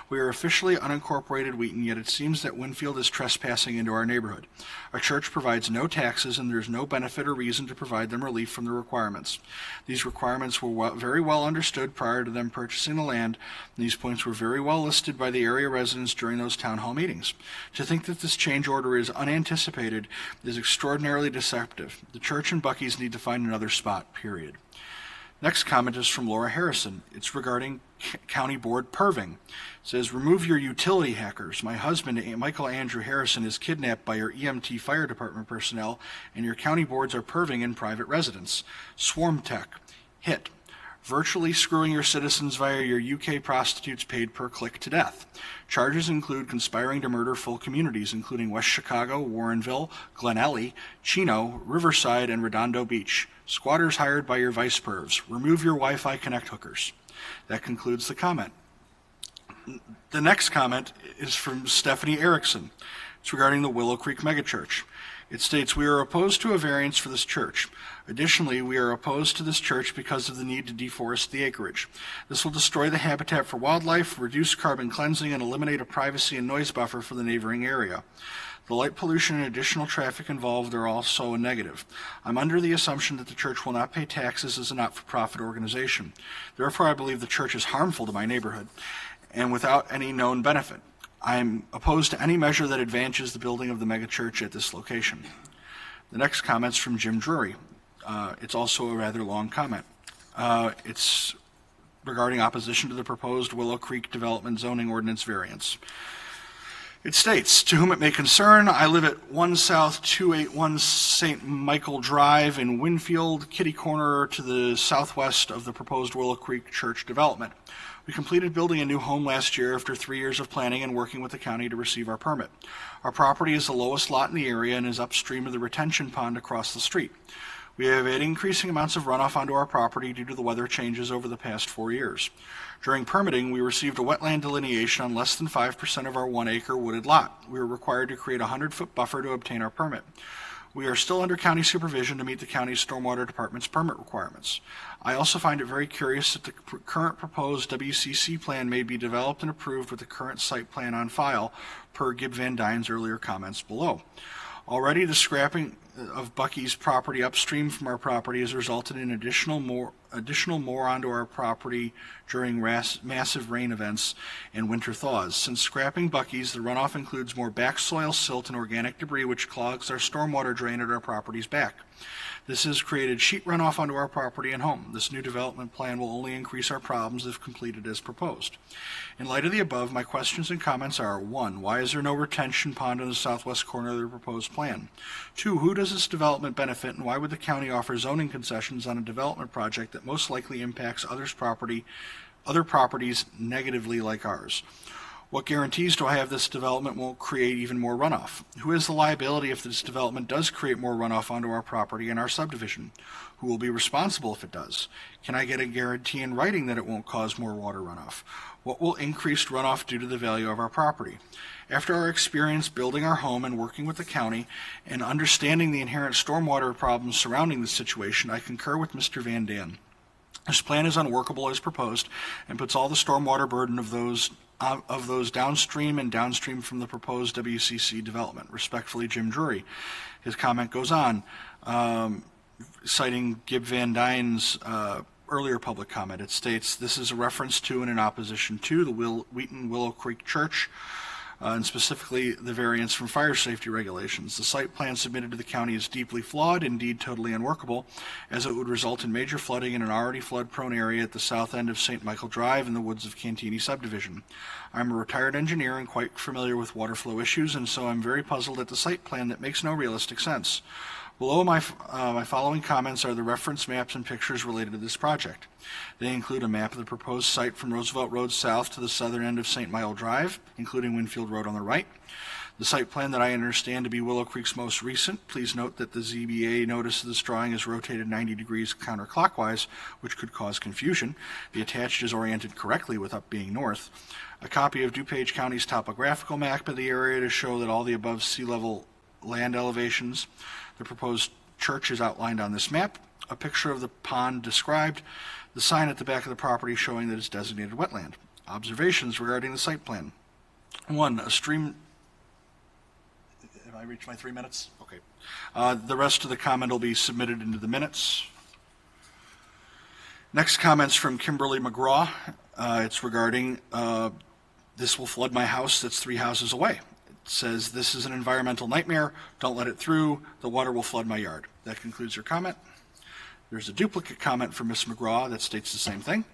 Speaker 14: We are officially unincorporated Wheaton, yet it seems that Winfield is trespassing into our neighborhood. Our church provides no taxes, and there is no benefit or reason to provide them relief from the requirements. These requirements were very well understood prior to them purchasing the land, and these points were very well listed by the area residents during those town hall meetings. To think that this change order is unanticipated is extraordinarily deceptive. The church and Buc-ee's need to find another spot, period. Next comment is from Laura Harrison. It's regarding county board perving. It says, remove your utility hackers. My husband, Michael Andrew Harrison, is kidnapped by your EMT fire department personnel, and your county boards are perving in private residence. Swarm tech. Hit. Virtually screwing your citizens via your UK prostitutes paid per click to death. Charges include conspiring to murder full communities, including West Chicago, Warrenville, Glenelly, Chino, Riverside, and Redondo Beach. Squatters hired by your vice pervs. Remove your Wi-Fi Connect hookers. That concludes the comment. The next comment is from Stephanie Erickson. It's regarding the Willow Creek Megachurch. It states, we are opposed to a variance for this church. Additionally, we are opposed to this church because of the need to deforest the acreage. This will destroy the habitat for wildlife, reduce carbon cleansing, and eliminate a privacy and noise buffer for the neighboring area. The light pollution and additional traffic involved are also a negative. I'm under the assumption that the church will not pay taxes as a not-for-profit organization. Therefore, I believe the church is harmful to my neighborhood and without any known benefit. I'm opposed to any measure that advances the building of the megachurch at this location. The next comment's from Jim Drury. It's also a rather long comment. It's regarding opposition to the proposed Willow Creek Development Zoning Ordinance variance. It states, to whom it may concern, I live at 1 South 281 St. Michael Drive in Winfield, kitty corner to the southwest of the proposed Willow Creek Church development. We completed building a new home last year after 3 years of planning and working with the county to receive our permit. Our property is the lowest lot in the area and is upstream of the retention pond across the street. We have had increasing amounts of runoff onto our property due to the weather changes over the past 4 years. During permitting, we received a wetland delineation on less than 5% of our 1 acre wooded lot. We were required to create a 100-foot buffer to obtain our permit. We are still under county supervision to meet the county's stormwater department's permit requirements. I also find it very curious that the current proposed WCC plan may be developed and approved with the current site plan on file, per Gib Van Dyne's earlier comments below. Already, the scrapping of Bucky's property upstream from our property has resulted in additional more onto our property during massive rain events and winter thaws. Since scrapping Bucky's, the runoff includes more back soil, silt, and organic debris, which clogs our stormwater drain at our property's back. This has created sheet runoff onto our property and home. This new development plan will only increase our problems if completed as proposed. In light of the above, my questions and comments are: 1, why is there no retention pond in the southwest corner of the proposed plan? 2, who does this development benefit, and why would the county offer zoning concessions on a development project that most likely impacts other properties negatively like ours? What guarantees do I have this development won't create even more runoff? Who has the liability if this development does create more runoff onto our property and our subdivision? Who will be responsible if it does? Can I get a guarantee in writing that it won't cause more water runoff? What will increased runoff do to the value of our property? After our experience building our home and working with the county and understanding the inherent stormwater problems surrounding the situation, I concur with Mr. Van Dam. This plan is unworkable as proposed and puts all the stormwater burden of those downstream and downstream from the proposed WCC development. Respectfully, Jim Drury. His comment goes on, citing Gib Van Dyne's earlier public comment. It states, this is a reference to and in opposition to the Wheaton Willow Creek Church, and specifically the variance from fire safety regulations. The site plan submitted to the county is deeply flawed, indeed totally unworkable, as it would result in major flooding in an already flood-prone area at the south end of St. Michael Drive in the woods of Cantini subdivision. I'm a retired engineer and quite familiar with water flow issues, and so I'm very puzzled at the site plan that makes no realistic sense. Below my following comments are the reference maps and pictures related to this project. They include a map of the proposed site from Roosevelt Road south to the southern end of St. Michael Drive, including Winfield Road on the right. The site plan that I understand to be Willow Creek's most recent. Please note that the ZBA notice of this drawing is rotated 90 degrees counterclockwise, which could cause confusion. The attached is oriented correctly with up being north. A copy of DuPage County's topographical map of the area to show that all the above sea level land elevations. The proposed church is outlined on this map. A picture of the pond described. The sign at the back of the property showing that it's designated wetland. Observations regarding the site plan. 1, a stream... Have I reached my 3 minutes? Okay. The rest of the comment will be submitted into the minutes. Next comment's from Kimberly McGraw. It's regarding, this will flood my house that's 3 houses away. Says, this is an environmental nightmare. Don't let it through. The water will flood my yard. That concludes your comment. There's a duplicate comment from Ms. McGraw that states the same thing.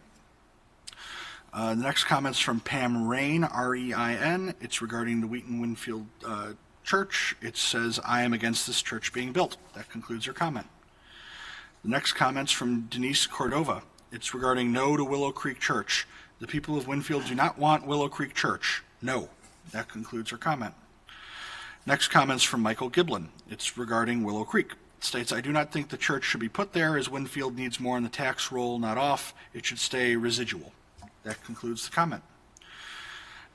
Speaker 14: The next comment's from Pam Rain, R-E-I-N. It's regarding the Wheaton Winfield Church. It says, I am against this church being built. That concludes her comment. The next comment's from Denise Cordova. It's regarding no to Willow Creek Church. The people of Winfield do not want Willow Creek Church. No. That concludes her comment. Next comment's from Michael Giblin. It's regarding Willow Creek. It states, I do not think the church should be put there as Winfield needs more on the tax roll, not off. It should stay residual. That concludes the comment.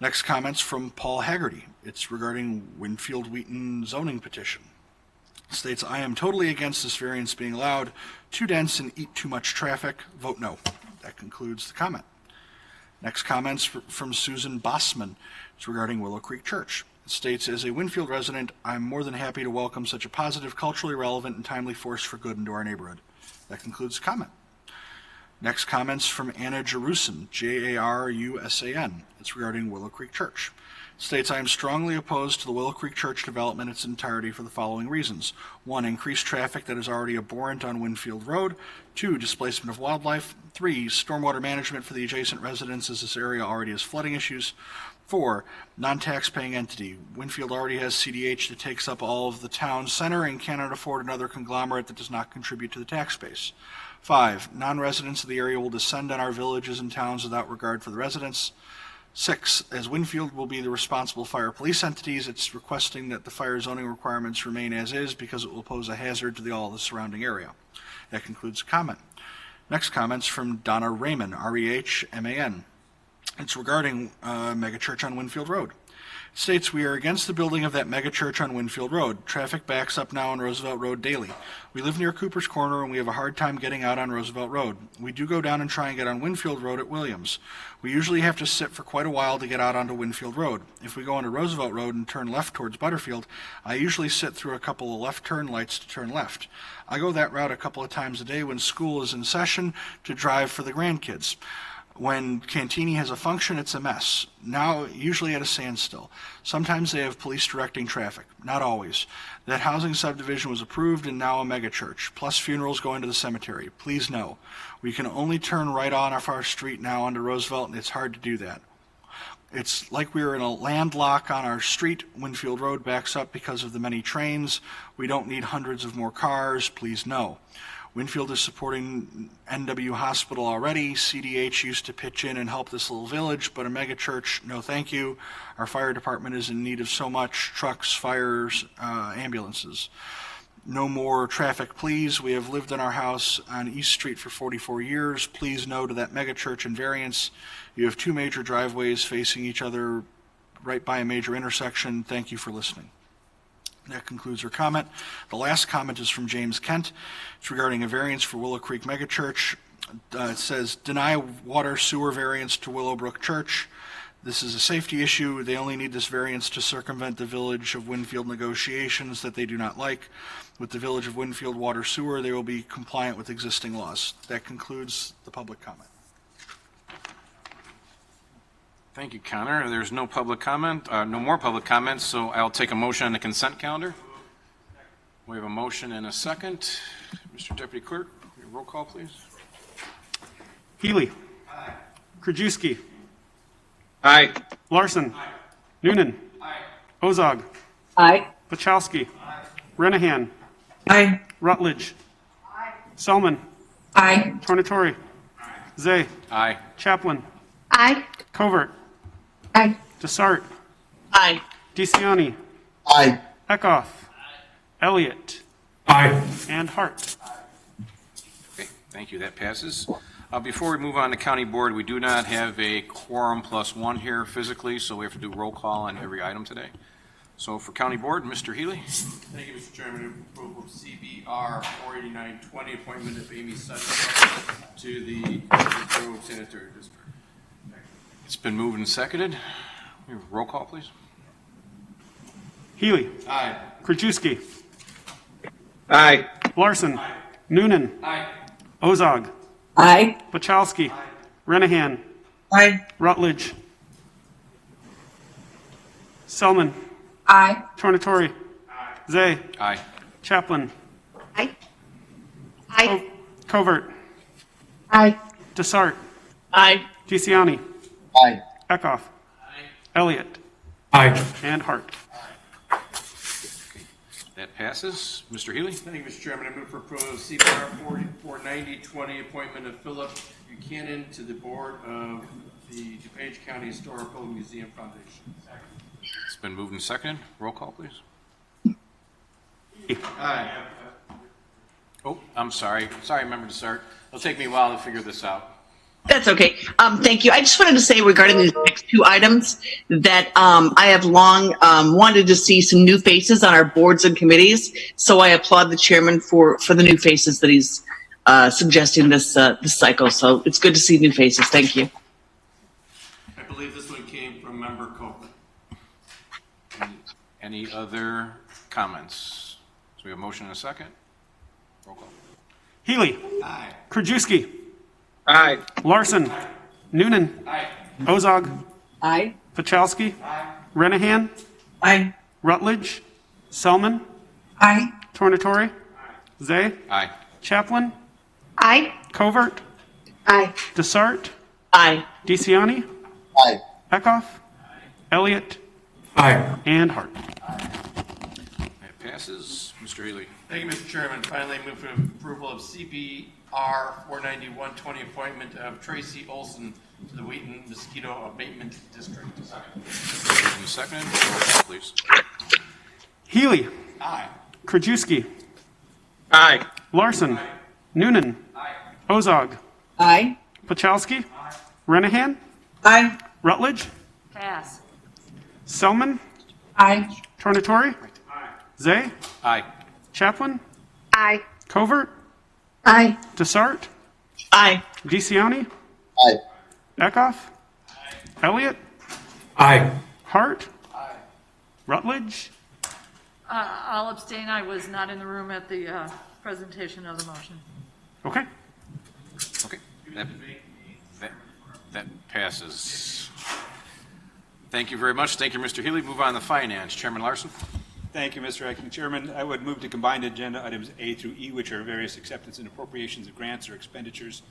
Speaker 14: Next comment's from Paul Haggerty. It's regarding Winfield Wheaton zoning petition. It states, I am totally against this variance being allowed. Too dense and eat too much traffic. Vote no. That concludes the comment. Next comment's from Susan Bossman. It's regarding Willow Creek Church. It states, as a Winfield resident, I'm more than happy to welcome such a positive, culturally relevant, and timely force for good into our neighborhood. That concludes the comment. Next comment's from Anna Jarusan, J-A-R-U-S-A-N. It's regarding Willow Creek Church. It states, I am strongly opposed to the Willow Creek Church development in its entirety for the following reasons. 1, increased traffic that is already abhorrent on Winfield Road. 2, displacement of wildlife. 3, stormwater management for the adjacent residents as this area already has flooding issues. 4, non-tax-paying entity. Winfield already has CDH that takes up all of the town center and cannot afford another conglomerate that does not contribute to the tax base. 5, non-residents of the area will descend on our villages and towns without regard for the residents. 6, as Winfield will be the responsible fire police entities, it's requesting that the fire zoning requirements remain as is because it will pose a hazard to all the surrounding area. That concludes the comment. Next comment's from Donna Raymond, R-E-H-M-A-N. It's regarding megachurch on Winfield Road. It states, we are against the building of that megachurch on Winfield Road. Traffic backs up now on Roosevelt Road daily. We live near Cooper's Corner and we have a hard time getting out on Roosevelt Road. We do go down and try and get on Winfield Road at Williams. We usually have to sit for quite a while to get out onto Winfield Road. If we go onto Roosevelt Road and turn left towards Butterfield, I usually sit through a couple of left turn lights to turn left. I go that route a couple of times a day when school is in session to drive for the grandkids. When Cantini has a function, it's a mess. Now, usually at a standstill. Sometimes they have police directing traffic. Not always. That housing subdivision was approved and now a megachurch, plus funerals going to the cemetery. Please no. We can only turn right on off our street now onto Roosevelt, and it's hard to do that. It's like we are in a landlock on our street. Winfield Road backs up because of the many trains. We don't need hundreds of more cars. Please no. Winfield is supporting NW Hospital already. CDH used to pitch in and help this little village, but a megachurch, no thank you. Our fire department is in need of so much: trucks, fires, ambulances. No more traffic, please. We have lived in our house on East Street for 44 years. Please no to that megachurch and variance. You have 2 major driveways facing each other right by a major intersection. Thank you for listening. That concludes her comment. The last comment is from James Kent. It's regarding a variance for Willow Creek Megachurch. It says, deny water sewer variance to Willowbrook Church. This is a safety issue. They only need this variance to circumvent the Village of Winfield negotiations that they do not like. With the Village of Winfield water sewer, they will be compliant with existing laws. That concludes the public comment.
Speaker 1: Thank you, Connor. There's no public comment, no more public comments, so I'll take a motion on the consent calendar. We have a motion and a second. Mr. Deputy Clerk, your roll call, please.
Speaker 6: Healy. Aye. Krajewski.
Speaker 3: Aye.
Speaker 6: Larson. Aye. Noonan.
Speaker 3: Aye.
Speaker 6: Ozog.
Speaker 5: Aye.
Speaker 6: Pachowski. Aye. Renahan.
Speaker 5: Aye.
Speaker 6: Rutledge. Aye. Selman.
Speaker 5: Aye.
Speaker 6: Tornatori. Aye. Zay.
Speaker 1: Aye.
Speaker 6: Chaplin.
Speaker 5: Aye.
Speaker 6: Covert.
Speaker 5: Aye.
Speaker 6: Desart.
Speaker 5: Aye.
Speaker 6: DeCiani.
Speaker 3: Aye.
Speaker 6: Eckhoff. Elliott.
Speaker 3: Aye.
Speaker 6: And Hart.
Speaker 1: Okay, thank you. That passes. Before we move on to County Board, we do not have a quorum plus 1 here physically, so we have to do roll call on every item today. So for County Board, Mr. Healy.
Speaker 15: Thank you, Mr. Chairman. Approval of CBR 48920, appointment of Amy Sutton to the Grove Sanitary District.
Speaker 1: It's been moved and seconded. Roll call, please.
Speaker 6: Healy.
Speaker 15: Aye.
Speaker 6: Krajewski.
Speaker 3: Aye.
Speaker 6: Larson. Aye. Noonan.
Speaker 15: Aye.
Speaker 6: Ozog.
Speaker 5: Aye.
Speaker 6: Pachowski. Aye. Renahan.
Speaker 5: Aye.
Speaker 6: Rutledge. Selman.
Speaker 5: Aye.
Speaker 6: Tornatori. Aye. Zay.
Speaker 1: Aye.
Speaker 6: Chaplin.
Speaker 5: Aye. Aye.
Speaker 6: Covert.
Speaker 5: Aye.
Speaker 6: Desart.
Speaker 5: Aye.
Speaker 6: DeCiani.
Speaker 3: Aye.
Speaker 6: Eckhoff. Elliott.
Speaker 3: Aye.
Speaker 6: And Hart.
Speaker 1: That passes. Mr. Healy?
Speaker 15: Thank you, Mr. Chairman. I move for approval of CBR 49020, appointment of Philip Buchanan to the board of the DuPage County Historical Museum Foundation.
Speaker 1: It's been moved and seconded. Roll call, please.
Speaker 15: Aye.
Speaker 1: Oh, I'm sorry. Sorry, Member Desart. It'll take me a while to figure this out.
Speaker 5: That's okay. Thank you. I just wanted to say regarding these next two items that I have long wanted to see some new faces on our boards and committees. So I applaud the chairman for the new faces that he's suggesting this cycle. So it's good to see new faces. Thank you.
Speaker 15: I believe this one came from Member Coke.
Speaker 1: Any other comments? So we have a motion and a second. Roll call.
Speaker 6: Healy.
Speaker 15: Aye.
Speaker 6: Krajewski.
Speaker 3: Aye.
Speaker 6: Larson. Noonan.
Speaker 15: Aye.
Speaker 6: Ozog.
Speaker 5: Aye.
Speaker 6: Pachowski. Renahan.
Speaker 5: Aye.
Speaker 6: Rutledge. Selman.
Speaker 5: Aye.
Speaker 6: Tornatore. Zay.
Speaker 1: Aye.
Speaker 6: Chaplin.
Speaker 5: Aye.
Speaker 6: Covert.
Speaker 5: Aye.
Speaker 6: Desart.
Speaker 5: Aye.
Speaker 6: DeCiani.
Speaker 3: Aye.
Speaker 6: Eckhoff. Elliott.
Speaker 3: Aye.
Speaker 6: And Hart.
Speaker 1: That passes. Mr. Healy?
Speaker 15: Thank you, Mr. Chairman. Finally, I move for approval of CBR 49120, appointment of Tracy Olson to the Wheaton Mosquito Abatement District.
Speaker 1: Moved and seconded. Roll call, please.
Speaker 6: Healy.
Speaker 15: Aye.
Speaker 6: Krajewski.
Speaker 3: Aye.
Speaker 6: Larson. Noonan. Ozog.
Speaker 5: Aye.
Speaker 6: Pachowski. Renahan.
Speaker 5: Aye.
Speaker 6: Rutledge.
Speaker 2: Pass.
Speaker 6: Selman.
Speaker 5: Aye.
Speaker 6: Tornatore. Zay.
Speaker 1: Aye.
Speaker 6: Chaplin.
Speaker 5: Aye.
Speaker 6: Covert.
Speaker 5: Aye.
Speaker 6: Desart.
Speaker 5: Aye.
Speaker 6: DeCiani.
Speaker 3: Aye.
Speaker 6: Eckhoff. Elliott.
Speaker 3: Aye.
Speaker 6: Hart. Rutledge.
Speaker 2: I'll abstain. I was not in the room at the presentation of the motion.
Speaker 6: Okay.
Speaker 1: Okay. That passes. Thank you very much. Thank you, Mr. Healy. Move on to finance. Chairman Larson?
Speaker 16: Thank you, Mr. Acting Chairman. I would move to combine agenda items A through E, which are various acceptance and appropriations of grants or expenditures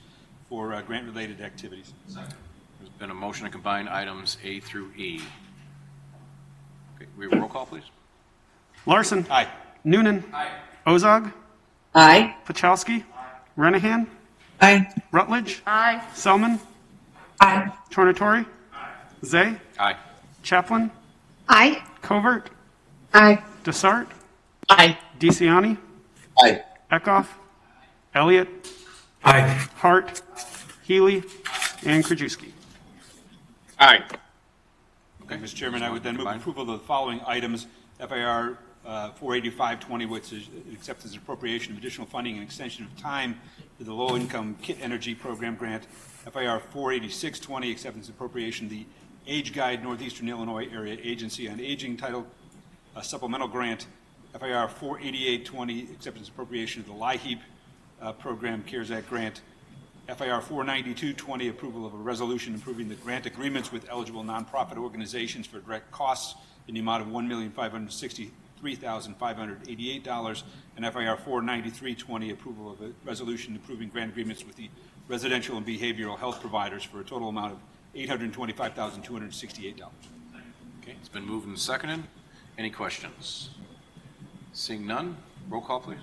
Speaker 16: for grant-related activities.
Speaker 1: There's been a motion to combine items A through E. Okay, we have a roll call, please.
Speaker 6: Larson.
Speaker 16: Aye.
Speaker 6: Noonan. Ozog.
Speaker 5: Aye.
Speaker 6: Pachowski. Renahan.
Speaker 5: Aye.
Speaker 6: Rutledge.
Speaker 2: Aye.
Speaker 6: Selman.
Speaker 5: Aye.
Speaker 6: Tornatore. Zay.
Speaker 1: Aye.
Speaker 6: Chaplin.
Speaker 5: Aye.
Speaker 6: Covert.
Speaker 5: Aye.
Speaker 6: Desart.
Speaker 5: Aye.
Speaker 6: DeCiani.
Speaker 3: Aye.
Speaker 6: Eckhoff. Elliott.
Speaker 3: Aye.
Speaker 6: Hart. Healy. And Krajewski.
Speaker 3: Aye.
Speaker 16: Thank you, Mr. Chairman. I would then move approval of the following items. FIR 48520, which is acceptance and appropriation of additional funding and extension of time for the low-income KIT Energy Program grant. FIR 48620, acceptance and appropriation of the Age Guide Northeastern Illinois Area Agency on Aging Title Supplemental Grant. FIR 48820, acceptance and appropriation of the LIHEAP Program CARES Act grant. FIR 49220, approval of a resolution improving the grant agreements with eligible nonprofit organizations for direct costs in the amount of $1,563,588, and FIR 49320, approval of a resolution improving grant agreements with the residential and behavioral health providers for a total amount of $825,268.
Speaker 1: Okay, it's been moved and seconded. Any questions? Seeing none, roll call, please.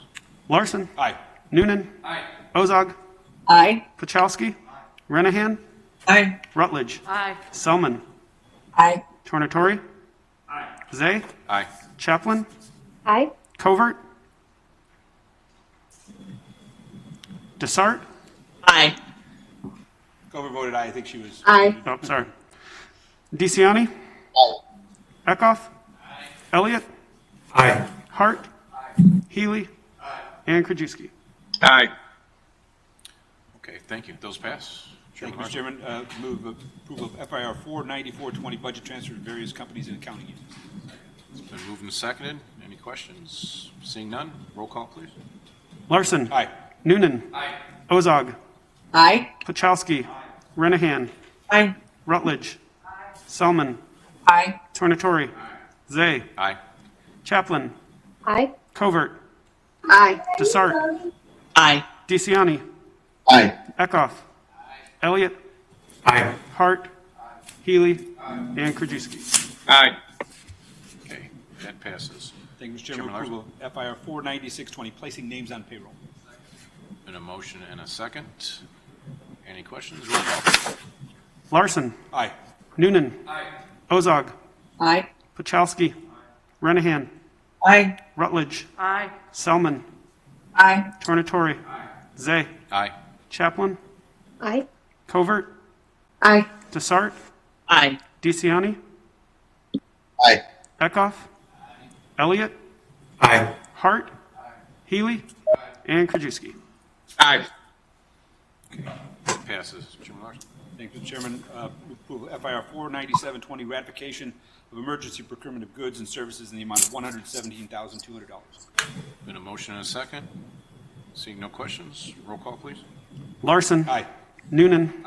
Speaker 6: Larson.
Speaker 16: Aye.
Speaker 6: Noonan.
Speaker 1: Aye.
Speaker 6: Ozog.
Speaker 5: Aye.
Speaker 6: Pachowski. Renahan.
Speaker 5: Aye.
Speaker 6: Rutledge.
Speaker 2: Aye.
Speaker 6: Selman.
Speaker 5: Aye.
Speaker 6: Tornatore. Aye. Zay.
Speaker 1: Aye.
Speaker 6: Chaplin.
Speaker 5: Aye.
Speaker 6: Covert. Desart.
Speaker 5: Aye.
Speaker 16: Covert voted aye. I think she was.
Speaker 5: Aye.
Speaker 6: Oh, sorry. DeCiani.
Speaker 3: Aye.
Speaker 6: Eckhoff. Elliott.
Speaker 3: Aye.
Speaker 6: Hart. Healy. And Krajewski.
Speaker 3: Aye.
Speaker 1: Okay, thank you. Those pass.
Speaker 16: Thank you, Mr.
Speaker 1: Larson?
Speaker 16: Chairman. Move approval of FIR 49420, budget transfer to various companies and accounting agencies.
Speaker 1: It's been moved and seconded. Any questions? Seeing none, roll call, please.
Speaker 6: Larson.
Speaker 16: Aye.
Speaker 6: Noonan.
Speaker 1: Aye.
Speaker 6: Ozog.
Speaker 5: Aye.
Speaker 6: Pachowski. Renahan.
Speaker 5: Aye.
Speaker 6: Rutledge. Selman.
Speaker 5: Aye.
Speaker 6: Tornatore. Zay.
Speaker 1: Aye.
Speaker 5: Chaplin.
Speaker 17: Aye.
Speaker 6: Covert.
Speaker 17: Aye.
Speaker 6: Desart.
Speaker 5: Aye.
Speaker 6: DeCiani.
Speaker 4: Aye.
Speaker 6: Eckhoff. Elliott.
Speaker 3: Aye.
Speaker 6: Hart. Healy. And Krajewski.
Speaker 3: Aye.
Speaker 1: Okay, that passes.
Speaker 16: Thank you, Mr. Chairman.
Speaker 1: Chairman
Speaker 16: Approval of FIR 49620, placing names on payroll.
Speaker 1: Been a motion and a second. Any questions? Roll call.
Speaker 6: Larson.
Speaker 16: Aye.
Speaker 6: Noonan. Ozog.
Speaker 5: Aye.
Speaker 6: Pachowski. Renahan.
Speaker 5: Aye.
Speaker 6: Rutledge.
Speaker 2: Aye.
Speaker 6: Selman.
Speaker 5: Aye.
Speaker 6: Tornatori. Zay.
Speaker 1: Aye.
Speaker 6: Chaplin.
Speaker 5: Aye.
Speaker 6: Covert.
Speaker 5: Aye.
Speaker 6: Desart.
Speaker 5: Aye.
Speaker 6: DeCiani.
Speaker 4: Aye.
Speaker 6: Eckhoff. Elliott.
Speaker 3: Aye.
Speaker 6: Hart. Healy. And Krajewski.
Speaker 3: Aye.
Speaker 1: That passes. Chairman Larson.
Speaker 16: Thank you, Mr. Chairman. Move approval of FIR 49720, ratification of emergency procurement of goods and services in the amount of $117,200.
Speaker 1: Been a motion and a second. Seeing no questions, roll call, please.
Speaker 6: Larson.
Speaker 16: Aye.
Speaker 6: Noonan.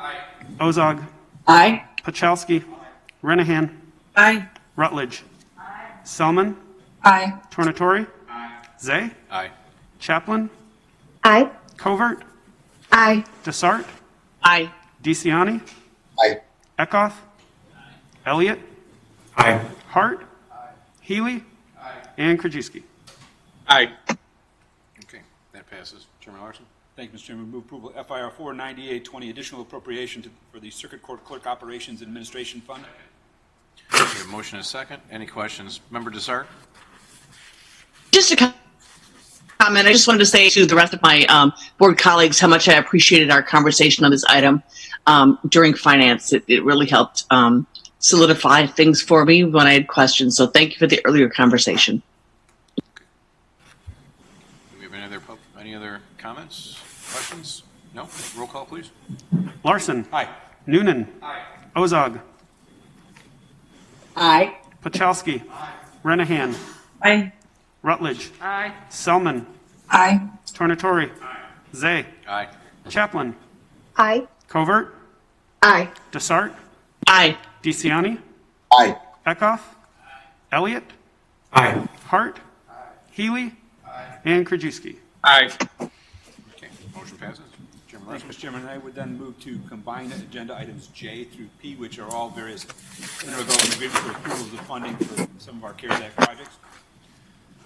Speaker 6: Ozog.
Speaker 5: Aye.
Speaker 6: Pachowski. Renahan.
Speaker 5: Aye.
Speaker 6: Rutledge. Selman.
Speaker 5: Aye.
Speaker 6: Tornatori. Zay.
Speaker 1: Aye.
Speaker 6: Chaplin.
Speaker 5: Aye.
Speaker 6: Covert.
Speaker 5: Aye.
Speaker 6: Desart.
Speaker 5: Aye.
Speaker 6: DeCiani.
Speaker 4: Aye.
Speaker 6: Eckhoff. Elliott.
Speaker 3: Aye.
Speaker 6: Hart. Healy. And Krajewski.
Speaker 3: Aye.
Speaker 1: Okay, that passes. Chairman Larson.
Speaker 16: Thank you, Mr. Chairman. Move approval of FIR 49820, additional appropriation for the Circuit Court Clerk Operations Administration Fund.
Speaker 1: We have a motion and a second. Any questions? Member Desart?
Speaker 5: Just a comment. I just wanted to say to the rest of my board colleagues how much I appreciated our conversation on this item during finance. It really helped solidify things for me when I had questions. So thank you for the earlier conversation.
Speaker 1: Do we have any other comments, questions? No? Roll call, please.
Speaker 6: Larson.
Speaker 16: Aye.
Speaker 6: Noonan. Ozog.
Speaker 5: Aye.
Speaker 6: Pachowski. Renahan.
Speaker 5: Aye.
Speaker 6: Rutledge.
Speaker 2: Aye.
Speaker 6: Selman.
Speaker 5: Aye.
Speaker 6: Tornatori. Zay.
Speaker 1: Aye.
Speaker 6: Chaplin.
Speaker 5: Aye.
Speaker 6: Covert.
Speaker 5: Aye.
Speaker 6: Desart.
Speaker 5: Aye.
Speaker 6: DeCiani.
Speaker 4: Aye.
Speaker 6: Eckhoff. Elliott.
Speaker 3: Aye.
Speaker 6: Hart. Healy. And Krajewski.
Speaker 3: Aye.
Speaker 1: Okay, motion passes. Chairman
Speaker 16: Thank
Speaker 1: Larson.
Speaker 16: you, Mr. Chairman. I would then move to combine agenda items J through P, which are all various intergovernmental agreements for approval of the funding for some of our CARES Act projects.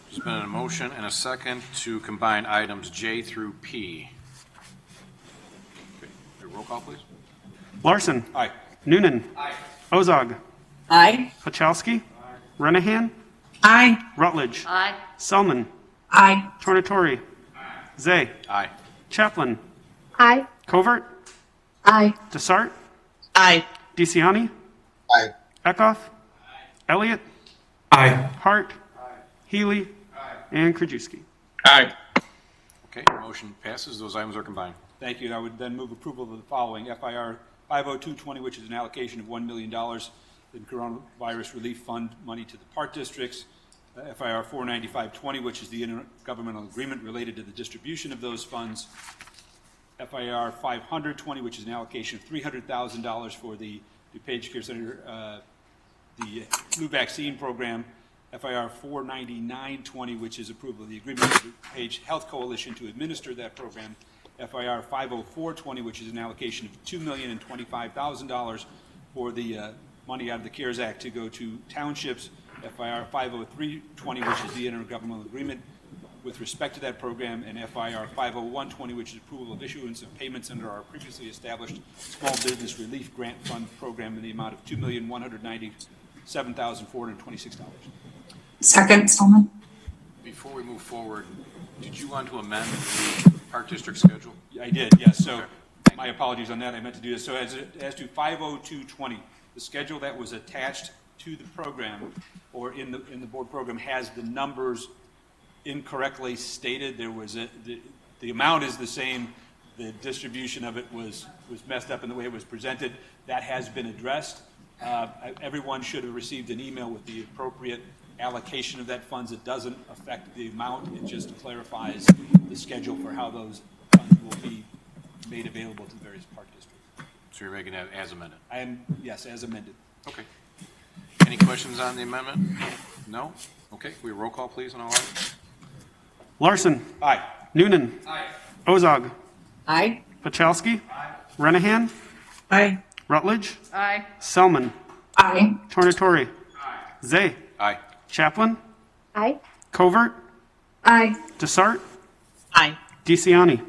Speaker 1: There's been a motion and a second to combine items J through P. Okay, roll call, please.
Speaker 6: Larson.
Speaker 16: Aye.
Speaker 6: Noonan. Ozog.
Speaker 5: Aye.
Speaker 6: Pachowski. Renahan.
Speaker 5: Aye.
Speaker 6: Rutledge.
Speaker 2: Aye.
Speaker 6: Selman.
Speaker 5: Aye.
Speaker 6: Tornatori. Zay.
Speaker 1: Aye.
Speaker 6: Chaplin.
Speaker 5: Aye.
Speaker 6: Covert.
Speaker 5: Aye.
Speaker 6: Desart.
Speaker 5: Aye.
Speaker 6: DeCiani.
Speaker 4: Aye.
Speaker 6: Eckhoff. Elliott.
Speaker 3: Aye.
Speaker 6: Hart. Healy. And Krajewski.
Speaker 3: Aye.
Speaker 1: Okay, motion passes. Those items are combined.
Speaker 16: Thank you. I would then move approval of the following. FIR 50220, which is an allocation of $1 million in coronavirus relief fund money to the park districts. FIR 49520, which is the intergovernmental agreement related to the distribution of those funds. FIR 50020, which is an allocation of $300,000 for the DuPage Care Center, the flu vaccine program. FIR 49920, which is approval of the agreement with the DuPage Health Coalition to administer that program. FIR 50420, which is an allocation of $2,025,000 for the money out of the CARES Act to go to townships. FIR 50320, which is the intergovernmental agreement with respect to that program, and FIR 50120, which is approval of issuance of payments under our previously established Small Business Relief Grant Fund program in the amount of $2,197,426.
Speaker 17: Second, Selman.
Speaker 1: Before we move forward, did you want to amend the Park District schedule?
Speaker 16: I did, yes. So
Speaker 1: Okay.
Speaker 16: my apologies on that. I meant to do this. So as to 50220, the schedule that was attached to the program or in the board program has the numbers incorrectly stated. There was the amount is the same. The distribution of it was messed up in the way it was presented. That has been addressed. Everyone should have received an email with the appropriate allocation of that funds. It doesn't affect the amount. It just clarifies the schedule for how those funds will be made available to the various park districts.
Speaker 1: So you're making that as amended?
Speaker 16: I am, yes, as amended.
Speaker 1: Okay. Any questions on the amendment? No? Okay, we roll call, please, on all items.
Speaker 6: Larson.
Speaker 16: Aye.
Speaker 6: Noonan. Ozog.
Speaker 5: Aye.
Speaker 6: Pachowski. Renahan.
Speaker 17: Aye.
Speaker 6: Rutledge.
Speaker 2: Aye.
Speaker 6: Selman.
Speaker 17: Aye.
Speaker 6: Tornatori. Zay.
Speaker 1: Aye.
Speaker 6: Chaplin.
Speaker 17: Aye.
Speaker 6: Covert.
Speaker 17: Aye.
Speaker 6: Desart.
Speaker 5: Aye.
Speaker 6: DeCiani.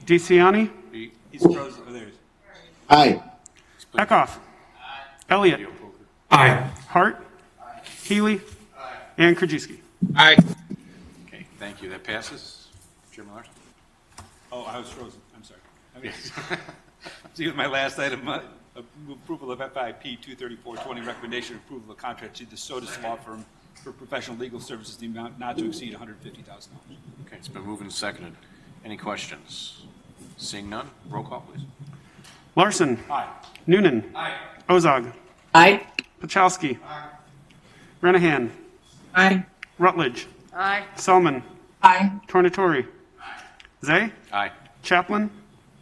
Speaker 6: DeCiani.
Speaker 16: He's frozen. Oh, there he is.
Speaker 4: Aye.
Speaker 6: Eckhoff. Elliott.
Speaker 3: Aye.
Speaker 6: Hart. Healy. And Krajewski.
Speaker 3: Aye.
Speaker 1: Okay, thank you. That passes. Chairman Larson?
Speaker 16: Oh, I was frozen. I'm sorry. See, with my last item, approval of FIP 23420, recommendation of approval of contract to the Sodas Law Firm for professional legal services, the amount not to exceed $150,000.
Speaker 1: Okay, it's been moved and seconded. Any questions? Seeing none, roll call, please.
Speaker 6: Larson.
Speaker 16: Aye.
Speaker 6: Noonan.
Speaker 16: Aye.
Speaker 6: Ozog.
Speaker 17: Aye.
Speaker 6: Pachowski. Renahan.
Speaker 17: Aye.
Speaker 6: Rutledge.
Speaker 2: Aye.
Speaker 6: Selman.
Speaker 17: Aye.
Speaker 6: Tornatori. Zay.
Speaker 1: Aye.
Speaker 6: Chaplin.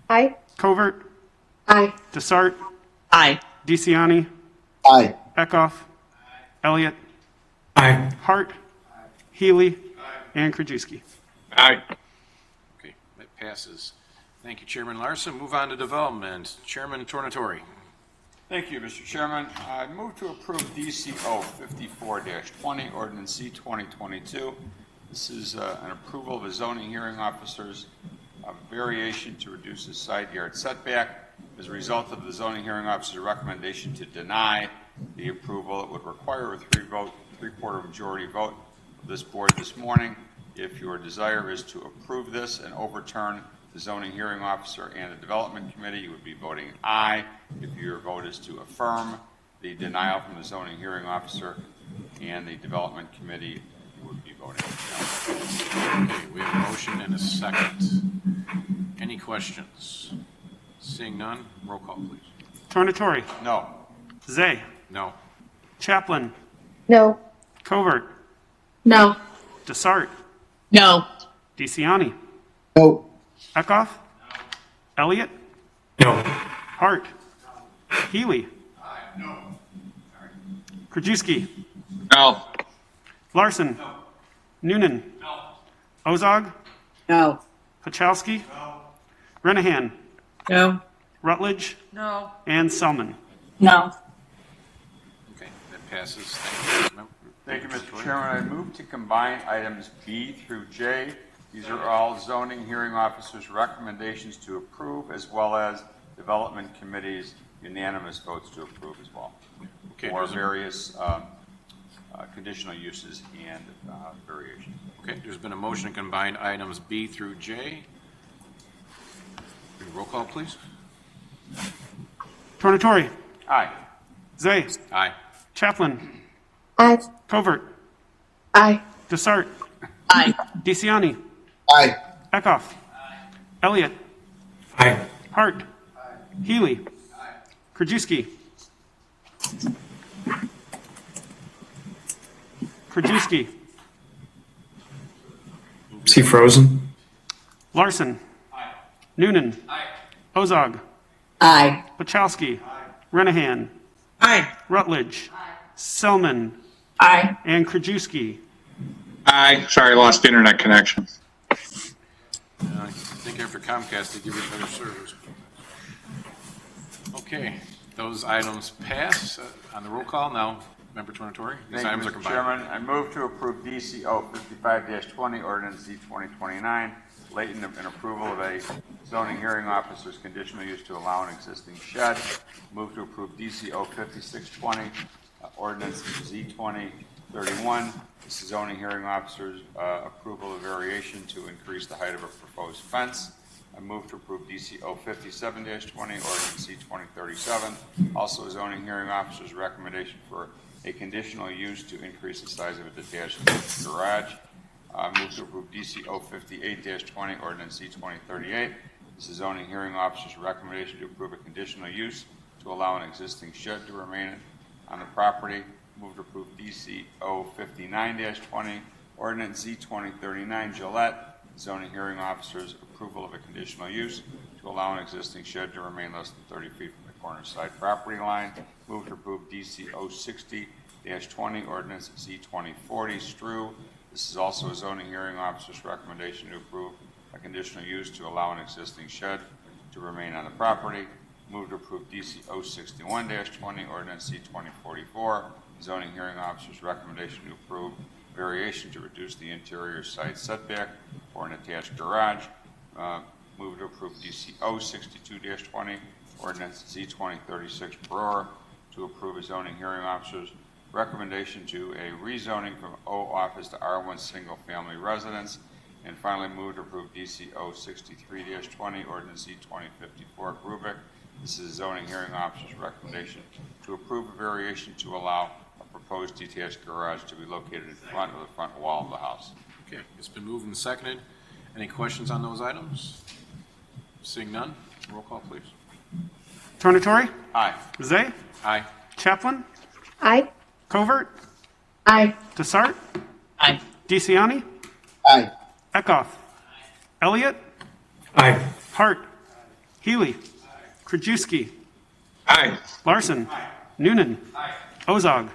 Speaker 17: Aye.
Speaker 6: Covert.
Speaker 17: Aye.
Speaker 6: Desart.
Speaker 5: Aye.
Speaker 6: DeCiani.
Speaker 4: Aye.
Speaker 6: Eckhoff. Elliott.
Speaker 3: Aye.
Speaker 6: Hart. Healy. And Krajewski.
Speaker 3: Aye.
Speaker 1: Okay, that passes. Thank you, Chairman Larson. Move on to development. Chairman Tornatori.
Speaker 18: Thank you, Mr. Chairman. I move to approve DCO 54-20, Ordinance Z 2022. This is an approval of a zoning hearing officer's variation to reduce the side yard setback. As a result of the zoning hearing officer's recommendation to deny the approval, it would require a three-quarter majority vote of this board this morning. If your desire is to approve this and overturn the zoning hearing officer and the development committee, you would be voting aye. If your vote is to affirm the denial from the zoning hearing officer and the development committee, you would be voting no.
Speaker 1: Okay, we have a motion and a second. Any questions? Seeing none, roll call, please.
Speaker 6: Tornatori.
Speaker 18: No.
Speaker 6: Zay.
Speaker 1: No.
Speaker 6: Chaplin.
Speaker 17: No.
Speaker 6: Covert.
Speaker 17: No.
Speaker 6: Desart.
Speaker 5: No.
Speaker 6: DeCiani.
Speaker 4: No.
Speaker 6: Eckhoff. Elliott.
Speaker 3: No.
Speaker 6: Hart. Healy.
Speaker 15: No.
Speaker 6: Krajewski.
Speaker 3: No.
Speaker 6: Larson. Noonan. Ozog.
Speaker 5: No.
Speaker 6: Pachowski. Renahan.
Speaker 17: No.
Speaker 6: Rutledge.
Speaker 2: No.
Speaker 6: And Selman.
Speaker 17: No.
Speaker 1: Okay, that passes. Thank you.
Speaker 18: Thank you, Mr. Chairman. I move to combine items B through J. These are all zoning hearing officers' recommendations to approve, as well as development committee's unanimous votes to approve as well.
Speaker 1: Okay,
Speaker 18: For
Speaker 1: there's a-
Speaker 18: various conditional uses and variations.
Speaker 1: Okay, there's been a motion to combine items B through J. Roll call, please.
Speaker 6: Tornatori.
Speaker 18: Aye.
Speaker 6: Zay.
Speaker 1: Aye.
Speaker 6: Chaplin.
Speaker 17: Aye.
Speaker 6: Covert.
Speaker 17: Aye.
Speaker 6: Desart.
Speaker 5: Aye.
Speaker 6: DeCiani.
Speaker 4: Aye.
Speaker 6: Eckhoff. Elliott.
Speaker 3: Aye.
Speaker 6: Hart. Healy. Krajewski. Krajewski.
Speaker 3: Is he frozen?
Speaker 6: Larson. Noonan. Ozog.
Speaker 5: Aye.
Speaker 6: Pachowski. Renahan.
Speaker 5: Aye.
Speaker 6: Rutledge. Selman.
Speaker 17: Aye.
Speaker 6: And Krajewski.
Speaker 3: Aye. Sorry, lost internet connection.
Speaker 1: I think after Comcast, they give you better service. Okay, those items pass. On the roll call now, Member Tornatori. These
Speaker 18: Thank you,
Speaker 1: items are
Speaker 18: Mr.
Speaker 1: combined.
Speaker 18: Chairman. I move to approve DCO 55-20, Ordinance Z 2029, Layton, an approval of a zoning hearing officer's conditional use to allow an existing shed. Move to approve DCO 5620, Ordinance Z 2031, this is zoning hearing officer's approval of variation to increase the height of a proposed fence. I move to approve DCO 57-20, Ordinance Z 2037, also a zoning hearing officer's recommendation for a conditional use to increase the size of a detached garage. Move to approve DCO 58-20, Ordinance Z 2038. This is zoning hearing officer's recommendation to approve a conditional use to allow an existing shed to remain on the property. Move to approve DCO 59-20, Ordinance Z 2039, Gillette. Zoning hearing officer's approval of a conditional use to allow an existing shed to remain less than 30 feet from the corner side property line. Move to approve DCO 60-20, Ordinance Z 2040, Strew. This is also a zoning hearing officer's recommendation to approve a conditional use to allow an existing shed to remain on the property. Move to approve DC 061-20, ordinance C 2044. Zoning hearing officer's recommendation to approve variation to reduce the interior side setback for an attached garage. Move to approve DC 062-20, ordinance C 2036 per hour, to approve a zoning hearing officer's recommendation to a rezoning from O office to R1 single family residence. And finally, move to approve DC 063-20, ordinance C 2054 Rubik. This is a zoning hearing officer's recommendation to approve a variation to allow a proposed detached garage to be located in front of the front wall of the house.
Speaker 1: Okay, it's been moved and seconded. Any questions on those items? Seeing none, roll call, please.
Speaker 6: Tornatori?
Speaker 18: Aye.
Speaker 6: Zay?
Speaker 1: Aye.
Speaker 6: Chaplin?
Speaker 17: Aye.
Speaker 6: Covert?
Speaker 17: Aye.
Speaker 6: Desart?
Speaker 17: Aye.
Speaker 6: DeCiani?
Speaker 4: Aye.
Speaker 6: Eckhoff? Elliott?
Speaker 3: Aye.
Speaker 6: Hart? Healy? Krajewski?
Speaker 3: Aye.
Speaker 6: Larson? Noonan? Ozog?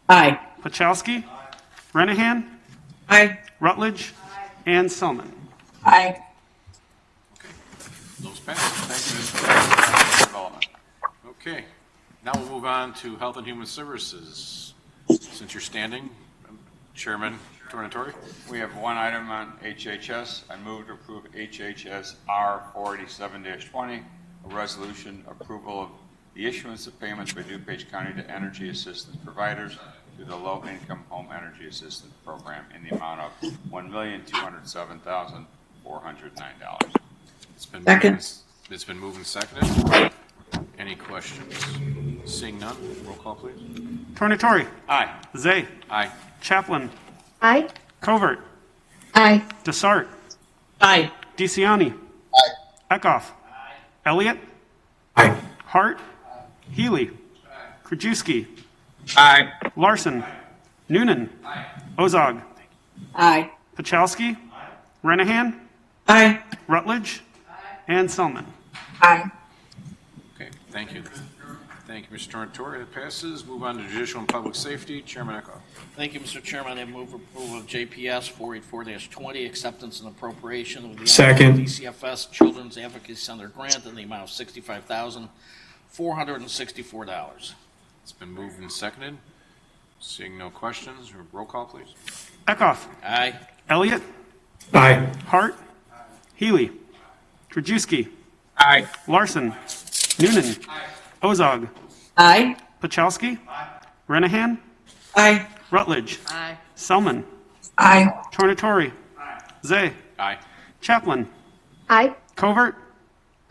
Speaker 5: Aye.
Speaker 6: Pachowski? Renahan?
Speaker 5: Aye.
Speaker 6: Rutledge? And Selman.
Speaker 5: Aye.
Speaker 1: Those pass. Thank you, Mr. Development. Okay, now we'll move on to Health and Human Services. Since you're standing, Chairman Tornatori.
Speaker 18: We have one item on HHS. I move to approve HHS R 487-20, a resolution approval of the issuance of payments by DuPage County to energy assistance providers through the Low Income Home Energy Assistance Program in the amount of $1,207,409.
Speaker 1: It's been moved and seconded. Any questions? Seeing none, roll call, please.
Speaker 6: Tornatori?
Speaker 18: Aye.
Speaker 6: Zay?
Speaker 1: Aye.
Speaker 6: Chaplin?
Speaker 17: Aye.
Speaker 6: Covert?
Speaker 17: Aye.
Speaker 6: Desart?
Speaker 5: Aye.
Speaker 6: DeCiani? Eckhoff? Elliott?
Speaker 3: Aye.
Speaker 6: Hart? Healy? Krajewski?
Speaker 3: Aye.
Speaker 6: Larson? Noonan? Ozog?
Speaker 5: Aye.
Speaker 6: Pachowski? Renahan?
Speaker 5: Aye.
Speaker 6: Rutledge? And Selman.
Speaker 5: Aye.
Speaker 1: Okay, thank you. Thank you, Mr. Tornatori. That passes. Move on to Judicial and Public Safety. Chairman Eckhoff.
Speaker 19: Thank you, Mr. Chairman. I move approval of JPS 484-20, acceptance and appropriation of the
Speaker 3: Second.
Speaker 19: DCFS Children's Advocacy Center grant in the amount of $65,464.
Speaker 1: It's been moved and seconded. Seeing no questions, roll call, please.
Speaker 6: Eckhoff?
Speaker 19: Aye.
Speaker 6: Elliott?
Speaker 3: Aye.
Speaker 6: Hart? Healy? Krajewski?
Speaker 3: Aye.
Speaker 6: Larson? Noonan? Ozog?
Speaker 5: Aye.
Speaker 6: Pachowski? Renahan?
Speaker 5: Aye.
Speaker 6: Rutledge?
Speaker 2: Aye.
Speaker 6: Selman?
Speaker 5: Aye.
Speaker 6: Tornatori? Zay?
Speaker 1: Aye.
Speaker 6: Chaplin?
Speaker 17: Aye.
Speaker 6: Covert?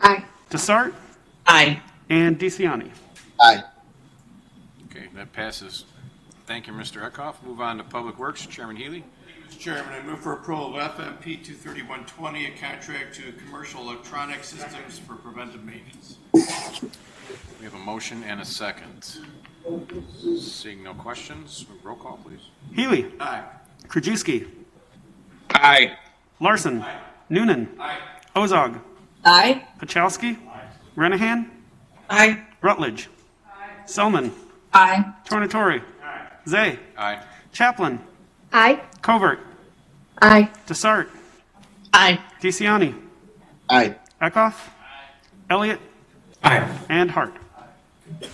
Speaker 17: Aye.
Speaker 6: Desart?
Speaker 5: Aye.
Speaker 6: And DeCiani?
Speaker 4: Aye.
Speaker 1: Okay, that passes. Thank you, Mr. Eckhoff. Move on to Public Works. Chairman Healy.
Speaker 15: Mr. Chairman, I move for approval of FMP 23120, a contract to Commercial Electronic Systems for preventive maintenance.
Speaker 1: We have a motion and a second. Seeing no questions, roll call, please.
Speaker 6: Healy?
Speaker 15: Aye.
Speaker 6: Krajewski?
Speaker 3: Aye.
Speaker 6: Larson? Noonan? Ozog?
Speaker 5: Aye.
Speaker 6: Pachowski? Renahan?
Speaker 5: Aye.
Speaker 6: Rutledge? Selman?
Speaker 5: Aye.
Speaker 6: Tornatori? Zay?
Speaker 1: Aye.
Speaker 6: Chaplin?
Speaker 17: Aye.
Speaker 6: Covert?
Speaker 17: Aye.
Speaker 6: Desart?
Speaker 5: Aye.
Speaker 6: DeCiani?
Speaker 4: Aye.
Speaker 6: Eckhoff? Elliott?
Speaker 3: Aye.
Speaker 6: And Hart?
Speaker 1: Okay,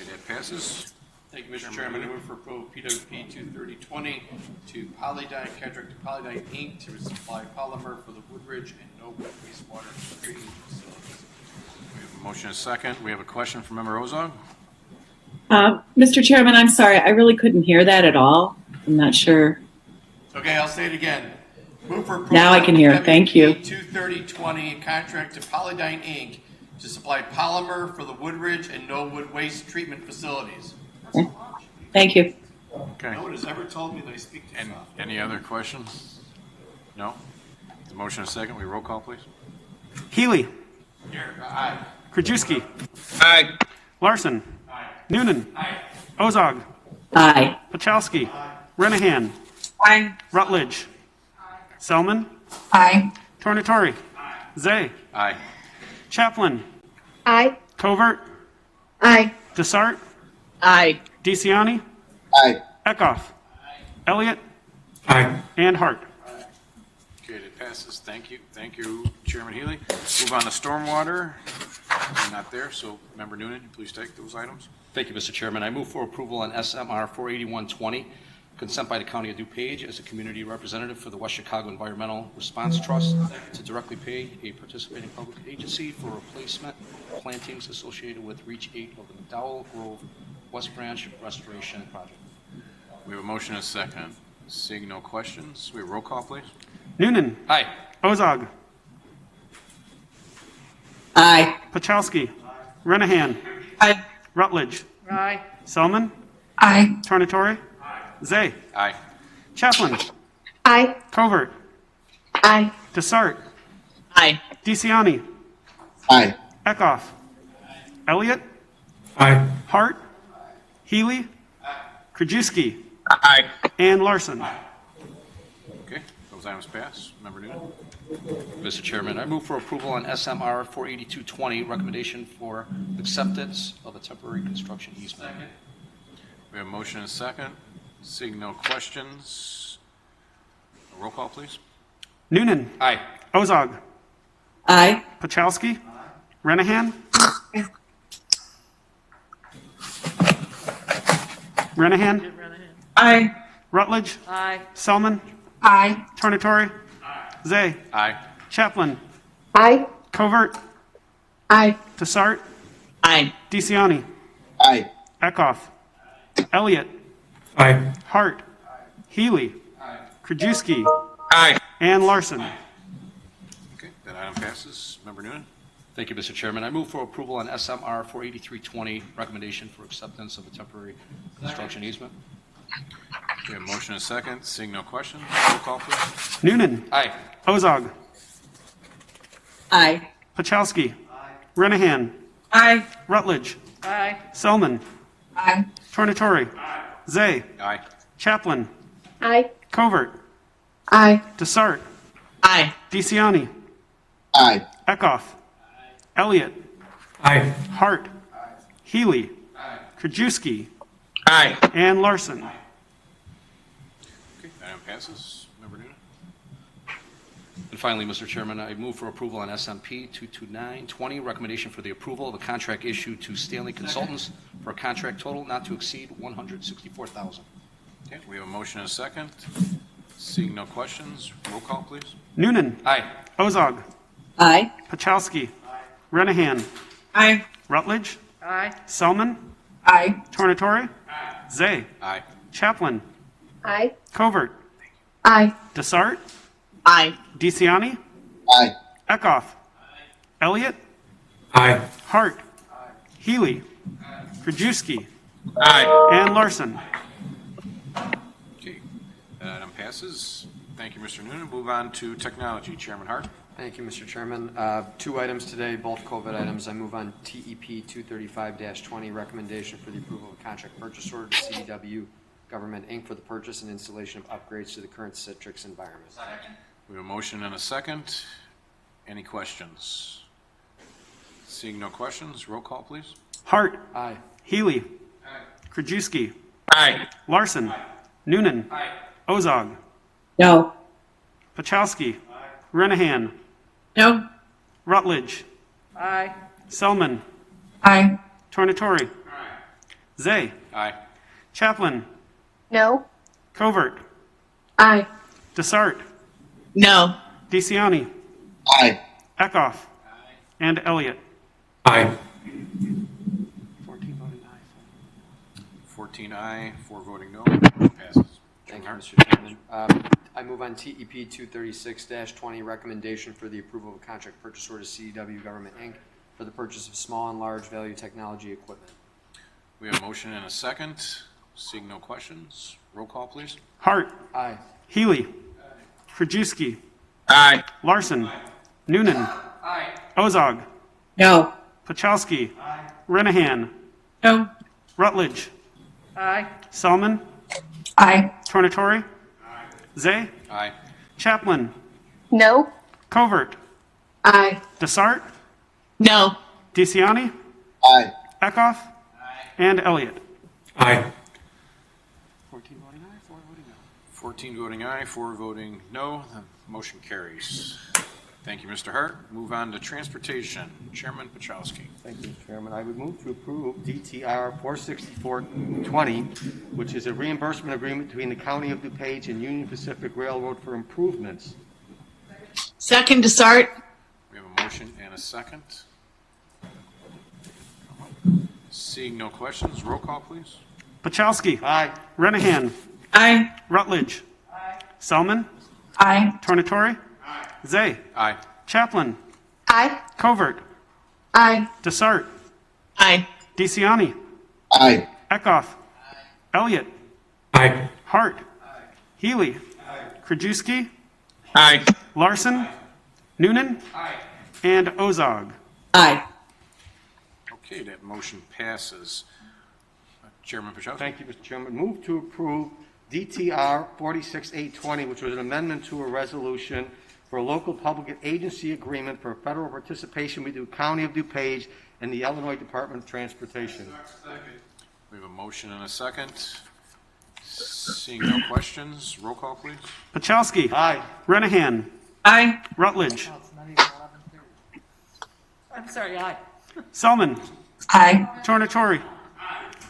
Speaker 1: that passes.
Speaker 15: Thank you, Mr. Chairman. I move for approval of PWP 23020 to Polydyne, contract to Polydyne Inc. to supply polymer for the Woodridge and Noble wastewater treatment facilities.
Speaker 1: We have a motion and a second. We have a question from Member Ozog.
Speaker 17: Mr. Chairman, I'm sorry. I really couldn't hear that at all. I'm not sure.
Speaker 15: Okay, I'll say it again. Move for approval.
Speaker 17: Now I can hear.
Speaker 15: of
Speaker 17: Thank you.
Speaker 15: 23020, contract to Polydyne Inc. to supply polymer for the Woodridge and Knollwood waste treatment facilities.
Speaker 17: Thank you.
Speaker 1: Okay.
Speaker 15: No one has ever told me that I speak too
Speaker 1: And
Speaker 15: soft.
Speaker 1: any other questions? No? The motion and a second. We roll call, please.
Speaker 6: Healy?
Speaker 15: Here, aye.
Speaker 6: Krajewski?
Speaker 3: Aye.
Speaker 6: Larson? Noonan? Ozog?
Speaker 17: Aye.
Speaker 6: Pachowski? Renahan?
Speaker 5: Aye.
Speaker 6: Rutledge? Selman?
Speaker 5: Aye.
Speaker 6: Tornatori? Zay?
Speaker 1: Aye.
Speaker 6: Chaplin?
Speaker 17: Aye.
Speaker 6: Covert?
Speaker 17: Aye.
Speaker 6: Desart?
Speaker 5: Aye.
Speaker 6: DeCiani?
Speaker 4: Aye.
Speaker 6: Eckhoff? Elliott?
Speaker 16: Aye.
Speaker 6: And Hart.
Speaker 1: Okay, it passes. Thank you. Thank you, Chairman Healy. Move on to stormwater. I'm not there, so Member Noonan, please take those items.
Speaker 20: Thank you, Mr. Chairman. I move for approval on SMR 48120, consent by the County of DuPage as a community representative for the West Chicago Environmental Response Trust to directly pay a participating public agency for replacement plantings associated with Reach 8 of the McDowell Grove West Branch Restoration Project.
Speaker 1: We have a motion and a second. Seeing no questions, we have roll call, please.
Speaker 6: Noonan.
Speaker 20: Aye.
Speaker 6: Ozog.
Speaker 5: Aye.
Speaker 6: Pachowski. Renahan.
Speaker 5: Aye.
Speaker 6: Rutledge.
Speaker 2: Aye.
Speaker 6: Selman.
Speaker 5: Aye.
Speaker 6: Tornatore. Zay.
Speaker 1: Aye.
Speaker 6: Chaplin.
Speaker 5: Aye.
Speaker 6: Covert.
Speaker 5: Aye.
Speaker 6: Desart.
Speaker 5: Aye.
Speaker 6: DeCiani.
Speaker 4: Aye.
Speaker 6: Eckhoff. Elliott.
Speaker 16: Aye.
Speaker 6: Hart. Healy. Krajewski.
Speaker 3: Aye.
Speaker 6: And Larson.
Speaker 1: Okay, those items pass. Member Noonan.
Speaker 20: Mr. Chairman, I move for approval on SMR 48220, recommendation for acceptance of a temporary construction easement.
Speaker 1: We have a motion and a second. Seeing no questions, roll call, please.
Speaker 6: Noonan.
Speaker 20: Aye.
Speaker 6: Ozog.
Speaker 5: Aye.
Speaker 6: Pachowski. Renahan. Renahan.
Speaker 5: Aye.
Speaker 6: Rutledge.
Speaker 2: Aye.
Speaker 6: Selman.
Speaker 5: Aye.
Speaker 6: Tornatore. Zay.
Speaker 1: Aye.
Speaker 6: Chaplin.
Speaker 5: Aye.
Speaker 6: Covert.
Speaker 5: Aye.
Speaker 6: Desart.
Speaker 5: Aye.
Speaker 6: DeCiani.
Speaker 4: Aye.
Speaker 6: Eckhoff. Elliott.
Speaker 16: Aye.
Speaker 6: Hart. Healy. Krajewski.
Speaker 3: Aye.
Speaker 6: And Larson.
Speaker 1: Okay, that item passes. Member Noonan.
Speaker 20: Thank you, Mr. Chairman. I move for approval on SMR 48320, recommendation for acceptance of a temporary construction easement.
Speaker 1: We have a motion and a second. Seeing no questions, roll call, please.
Speaker 6: Noonan.
Speaker 20: Aye.
Speaker 6: Ozog.
Speaker 5: Aye.
Speaker 6: Pachowski. Renahan.
Speaker 5: Aye.
Speaker 6: Rutledge.
Speaker 2: Aye.
Speaker 6: Selman.
Speaker 5: Aye.
Speaker 6: Tornatore. Zay.
Speaker 1: Aye.
Speaker 6: Chaplin.
Speaker 5: Aye.
Speaker 6: Covert.
Speaker 5: Aye.
Speaker 6: Desart.
Speaker 5: Aye.
Speaker 6: DeCiani.
Speaker 4: Aye.
Speaker 6: Eckhoff. Elliott.
Speaker 16: Aye.
Speaker 6: Hart. Healy. Krajewski.
Speaker 3: Aye.
Speaker 6: And Larson.
Speaker 1: Okay, that item passes. Member Noonan.
Speaker 20: And finally, Mr. Chairman, I move for approval on SMP 22920, recommendation for the approval of a contract issued to Stanley Consultants for a contract total not to exceed $164,000.
Speaker 1: Okay, we have a motion and a second. Seeing no questions, roll call, please.
Speaker 6: Noonan.
Speaker 20: Aye.
Speaker 6: Ozog.
Speaker 5: Aye.
Speaker 6: Pachowski. Renahan.
Speaker 5: Aye.
Speaker 6: Rutledge.
Speaker 2: Aye.
Speaker 6: Selman.
Speaker 5: Aye.
Speaker 6: Tornatore. Zay.
Speaker 1: Aye.
Speaker 6: Chaplin.
Speaker 5: Aye.
Speaker 6: Covert.
Speaker 5: Aye.
Speaker 6: Desart.
Speaker 5: Aye.
Speaker 6: DeCiani.
Speaker 4: Aye.
Speaker 6: Eckhoff. Elliott.
Speaker 16: Aye.
Speaker 6: Hart. Healy. Krajewski.
Speaker 3: Aye.
Speaker 6: And Larson.
Speaker 1: Okay, that item passes. Thank you, Mr. Noonan. Move on to technology. Chairman Hart.
Speaker 12: Thank you, Mr. Chairman. Two items today, both COVID items. I move on TEP 235-20, recommendation for the approval of a contract purchase order to CDW Government, Inc. for the purchase and installation of upgrades to the current Citrix environment.
Speaker 1: We have a motion and a second. Any questions? Seeing no questions, roll call, please.
Speaker 6: Hart.
Speaker 12: Aye.
Speaker 6: Healy. Krajewski.
Speaker 3: Aye.
Speaker 6: Larson. Noonan. Ozog.
Speaker 5: No.
Speaker 6: Pachowski. Renahan.
Speaker 5: No.
Speaker 6: Rutledge.
Speaker 2: Aye.
Speaker 6: Selman.
Speaker 5: Aye.
Speaker 6: Tornatore. Zay.
Speaker 1: Aye.
Speaker 6: Chaplin.
Speaker 5: No.
Speaker 6: Covert.
Speaker 5: Aye.
Speaker 6: Desart.
Speaker 5: No.
Speaker 6: DeCiani.
Speaker 4: Aye.
Speaker 6: Eckhoff. And Elliott.
Speaker 16: Aye.
Speaker 1: 14 aye, 4 voting no. Passes.
Speaker 12: Thank you, Mr. Chairman. I move on TEP 236-20, recommendation for the approval of a contract purchase order to CDW Government, Inc. for the purchase of small and large value technology equipment.
Speaker 1: We have a motion and a second. Seeing no questions, roll call, please.
Speaker 6: Hart.
Speaker 12: Aye.
Speaker 6: Healy. Krajewski.
Speaker 3: Aye.
Speaker 6: Larson. Noonan. Ozog.
Speaker 5: No.
Speaker 6: Pachowski. Renahan.
Speaker 5: No.
Speaker 6: Rutledge.
Speaker 2: Aye.
Speaker 6: Selman.
Speaker 5: Aye.
Speaker 6: Tornatore. Zay.
Speaker 1: Aye.
Speaker 6: Chaplin.
Speaker 5: No.
Speaker 6: Covert.
Speaker 5: Aye.
Speaker 6: Desart.
Speaker 5: No.
Speaker 6: DeCiani.
Speaker 4: Aye.
Speaker 6: Eckhoff. And Elliott.
Speaker 16: Aye.
Speaker 1: 14 voting aye, 4 voting no. 14 voting aye, 4 voting no. The motion carries. Thank you, Mr. Hart. Move on to transportation. Chairman Pachowski.
Speaker 21: Thank you, Mr. Chairman. I would move to approve DTR 46420, which is a reimbursement agreement between the County of DuPage and Union Pacific Railroad for improvements.
Speaker 5: Second, Desart.
Speaker 1: We have a motion and a second. Seeing no questions, roll call, please.
Speaker 6: Pachowski.
Speaker 21: Aye.
Speaker 6: Renahan.
Speaker 5: Aye.
Speaker 6: Rutledge. Aye. Selman.
Speaker 5: Aye.
Speaker 6: Tornatori. Zay.
Speaker 1: Aye.
Speaker 6: Chaplin.
Speaker 5: Aye.
Speaker 6: Covert.
Speaker 5: Aye.
Speaker 6: Desart.
Speaker 5: Aye.
Speaker 6: DeCiani.
Speaker 12: Aye.
Speaker 6: Eckhoff. Elliott.
Speaker 3: Aye.
Speaker 6: Hart. Healy. Krajewski.
Speaker 3: Aye.
Speaker 6: Larson. Noonan. And Ozog.
Speaker 5: Aye.
Speaker 1: Okay, that motion passes. Chairman Pachowski.
Speaker 21: Thank you, Mr. Chairman. Move to approve DTR 46820, which was an amendment to a resolution for a local public agency agreement for federal participation with the County of DuPage and the Illinois Department of Transportation.
Speaker 1: We have a motion and a second. Seeing no questions, roll call, please.
Speaker 6: Pachowski.
Speaker 21: Aye.
Speaker 6: Renahan.
Speaker 5: Aye.
Speaker 6: Rutledge.
Speaker 2: I'm sorry, aye.
Speaker 6: Selman.
Speaker 5: Aye.
Speaker 6: Tornatori.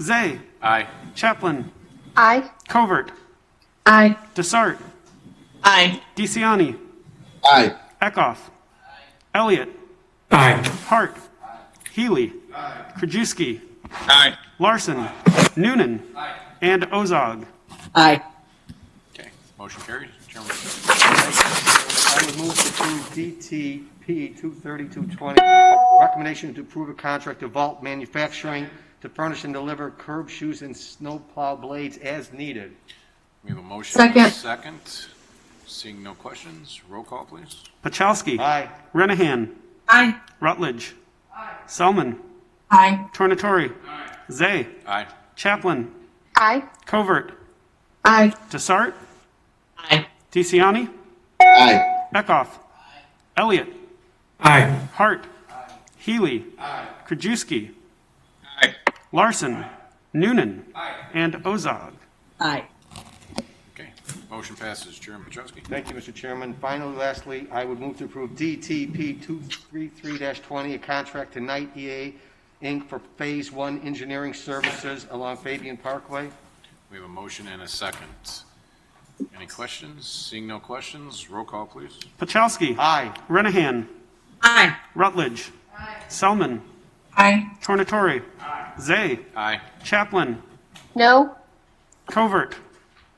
Speaker 6: Zay.
Speaker 1: Aye.
Speaker 6: Chaplin.
Speaker 5: Aye.
Speaker 6: Covert.
Speaker 5: Aye.
Speaker 6: Desart.
Speaker 5: Aye.
Speaker 6: DeCiani.
Speaker 12: Aye.
Speaker 6: Eckhoff. Elliott.
Speaker 3: Aye.
Speaker 6: Hart. Healy. Krajewski.
Speaker 3: Aye.
Speaker 6: Larson. Noonan. And Ozog.
Speaker 5: Aye.
Speaker 1: Okay, motion carries. Chairman.
Speaker 21: I would move to approve DTP 23220, recommendation to approve a contract to Vault Manufacturing to furnish and deliver curb shoes and snowplow blades as needed.
Speaker 1: We have a motion and a second. Seeing no questions, roll call, please.
Speaker 6: Pachowski.
Speaker 21: Aye.
Speaker 6: Renahan.
Speaker 5: Aye.
Speaker 6: Rutledge. Selman.
Speaker 5: Aye.
Speaker 6: Tornatori. Zay.
Speaker 1: Aye.
Speaker 6: Chaplin.
Speaker 5: Aye.
Speaker 6: Covert.
Speaker 5: Aye.
Speaker 6: Desart.
Speaker 5: Aye.
Speaker 6: DeCiani.
Speaker 12: Aye.
Speaker 6: Eckhoff. Elliott.
Speaker 3: Aye.
Speaker 6: Hart. Healy. Krajewski.
Speaker 3: Aye.
Speaker 6: Larson. Noonan. And Ozog.
Speaker 5: Aye.
Speaker 1: Okay, motion passes. Chairman Pachowski.
Speaker 21: Thank you, Mr. Chairman. Finally, lastly, I would move to approve DTP 23320, a contract to Knight EA Inc. for Phase 1 engineering services along Fabian Parkway.
Speaker 1: We have a motion and a second. Any questions? Seeing no questions, roll call, please.
Speaker 6: Pachowski.
Speaker 21: Aye.
Speaker 6: Renahan.
Speaker 5: Aye.
Speaker 6: Rutledge. Selman.
Speaker 5: Aye.
Speaker 6: Tornatori. Zay.
Speaker 1: Aye.
Speaker 6: Chaplin.
Speaker 5: No.
Speaker 6: Covert.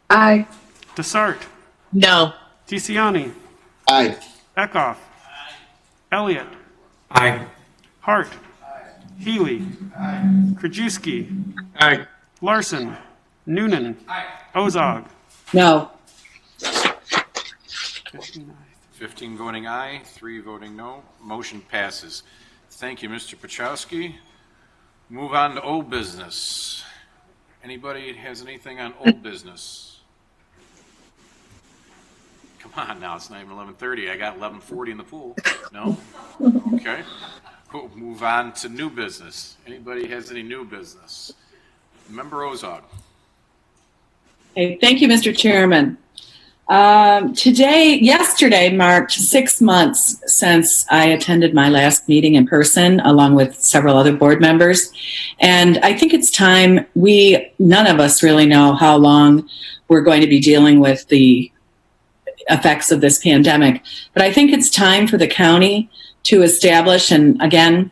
Speaker 5: Aye.
Speaker 6: Desart.
Speaker 5: No.
Speaker 6: DeCiani.
Speaker 12: Aye.
Speaker 6: Eckhoff. Elliott.
Speaker 3: Aye.
Speaker 6: Hart. Healy. Krajewski.
Speaker 3: Aye.
Speaker 6: Larson. Noonan. Ozog.
Speaker 5: No.
Speaker 1: 15 voting aye, 3 voting no. Motion passes. Thank you, Mr. Pachowski. Move on to old business. Anybody has anything on old business? Come on now, it's not even 11:30. I got 11:40 in the pool. No? Okay. We'll move on to new business. Anybody has any new business? Member Ozog.
Speaker 17: Hey, thank you, Mr. Chairman. Yesterday marked 6 months since I attended my last meeting in person, along with several other board members. And I think it's time, none of us really know how long we're going to be dealing with the effects of this pandemic. But I think it's time for the county to establish, and again,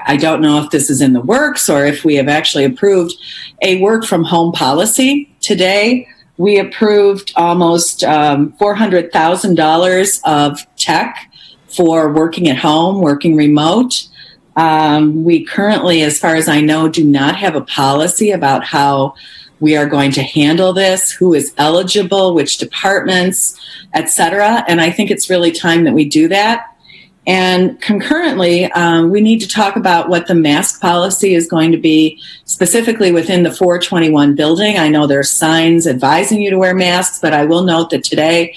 Speaker 17: I don't know if this is in the works or if we have actually approved a work from home policy. Today, we approved almost $400,000 of tech for working at home, working remote. We currently, as far as I know, do not have a policy about how we are going to handle this, who is eligible, which departments, et cetera. And I think it's really time that we do that. And concurrently, we need to talk about what the mask policy is going to be specifically within the 421 building. I know there's signs advising you to wear masks, but I will note that today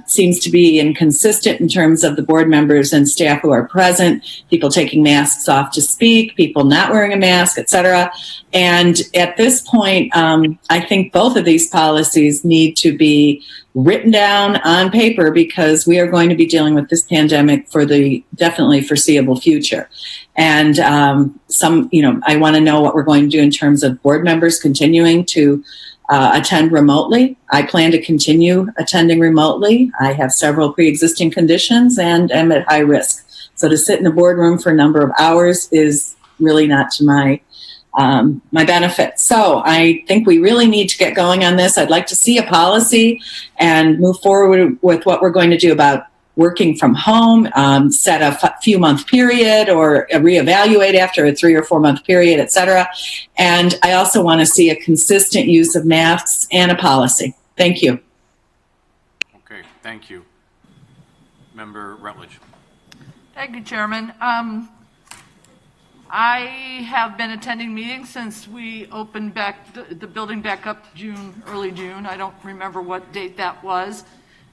Speaker 17: seems to be inconsistent in terms of the board members and staff who are present, people taking masks off to speak, people not wearing a mask, et cetera. And at this point, I think both of these policies need to be written down on paper because we are going to be dealing with this pandemic for the definitely foreseeable future. And I want to know what we're going to do in terms of board members continuing to attend remotely. I plan to continue attending remotely. I have several pre-existing conditions and am at high risk. So to sit in a boardroom for a number of hours is really not to my benefit. So I think we really need to get going on this. I'd like to see a policy and move forward with what we're going to do about working from home, set a few month period or reevaluate after a 3 or 4 month period, et cetera. And I also want to see a consistent use of masks and a policy. Thank you.
Speaker 1: Okay, thank you. Member Rutledge.
Speaker 2: Thank you, Chairman. I have been attending meetings since we opened back the building back up early June. I don't remember what date that was.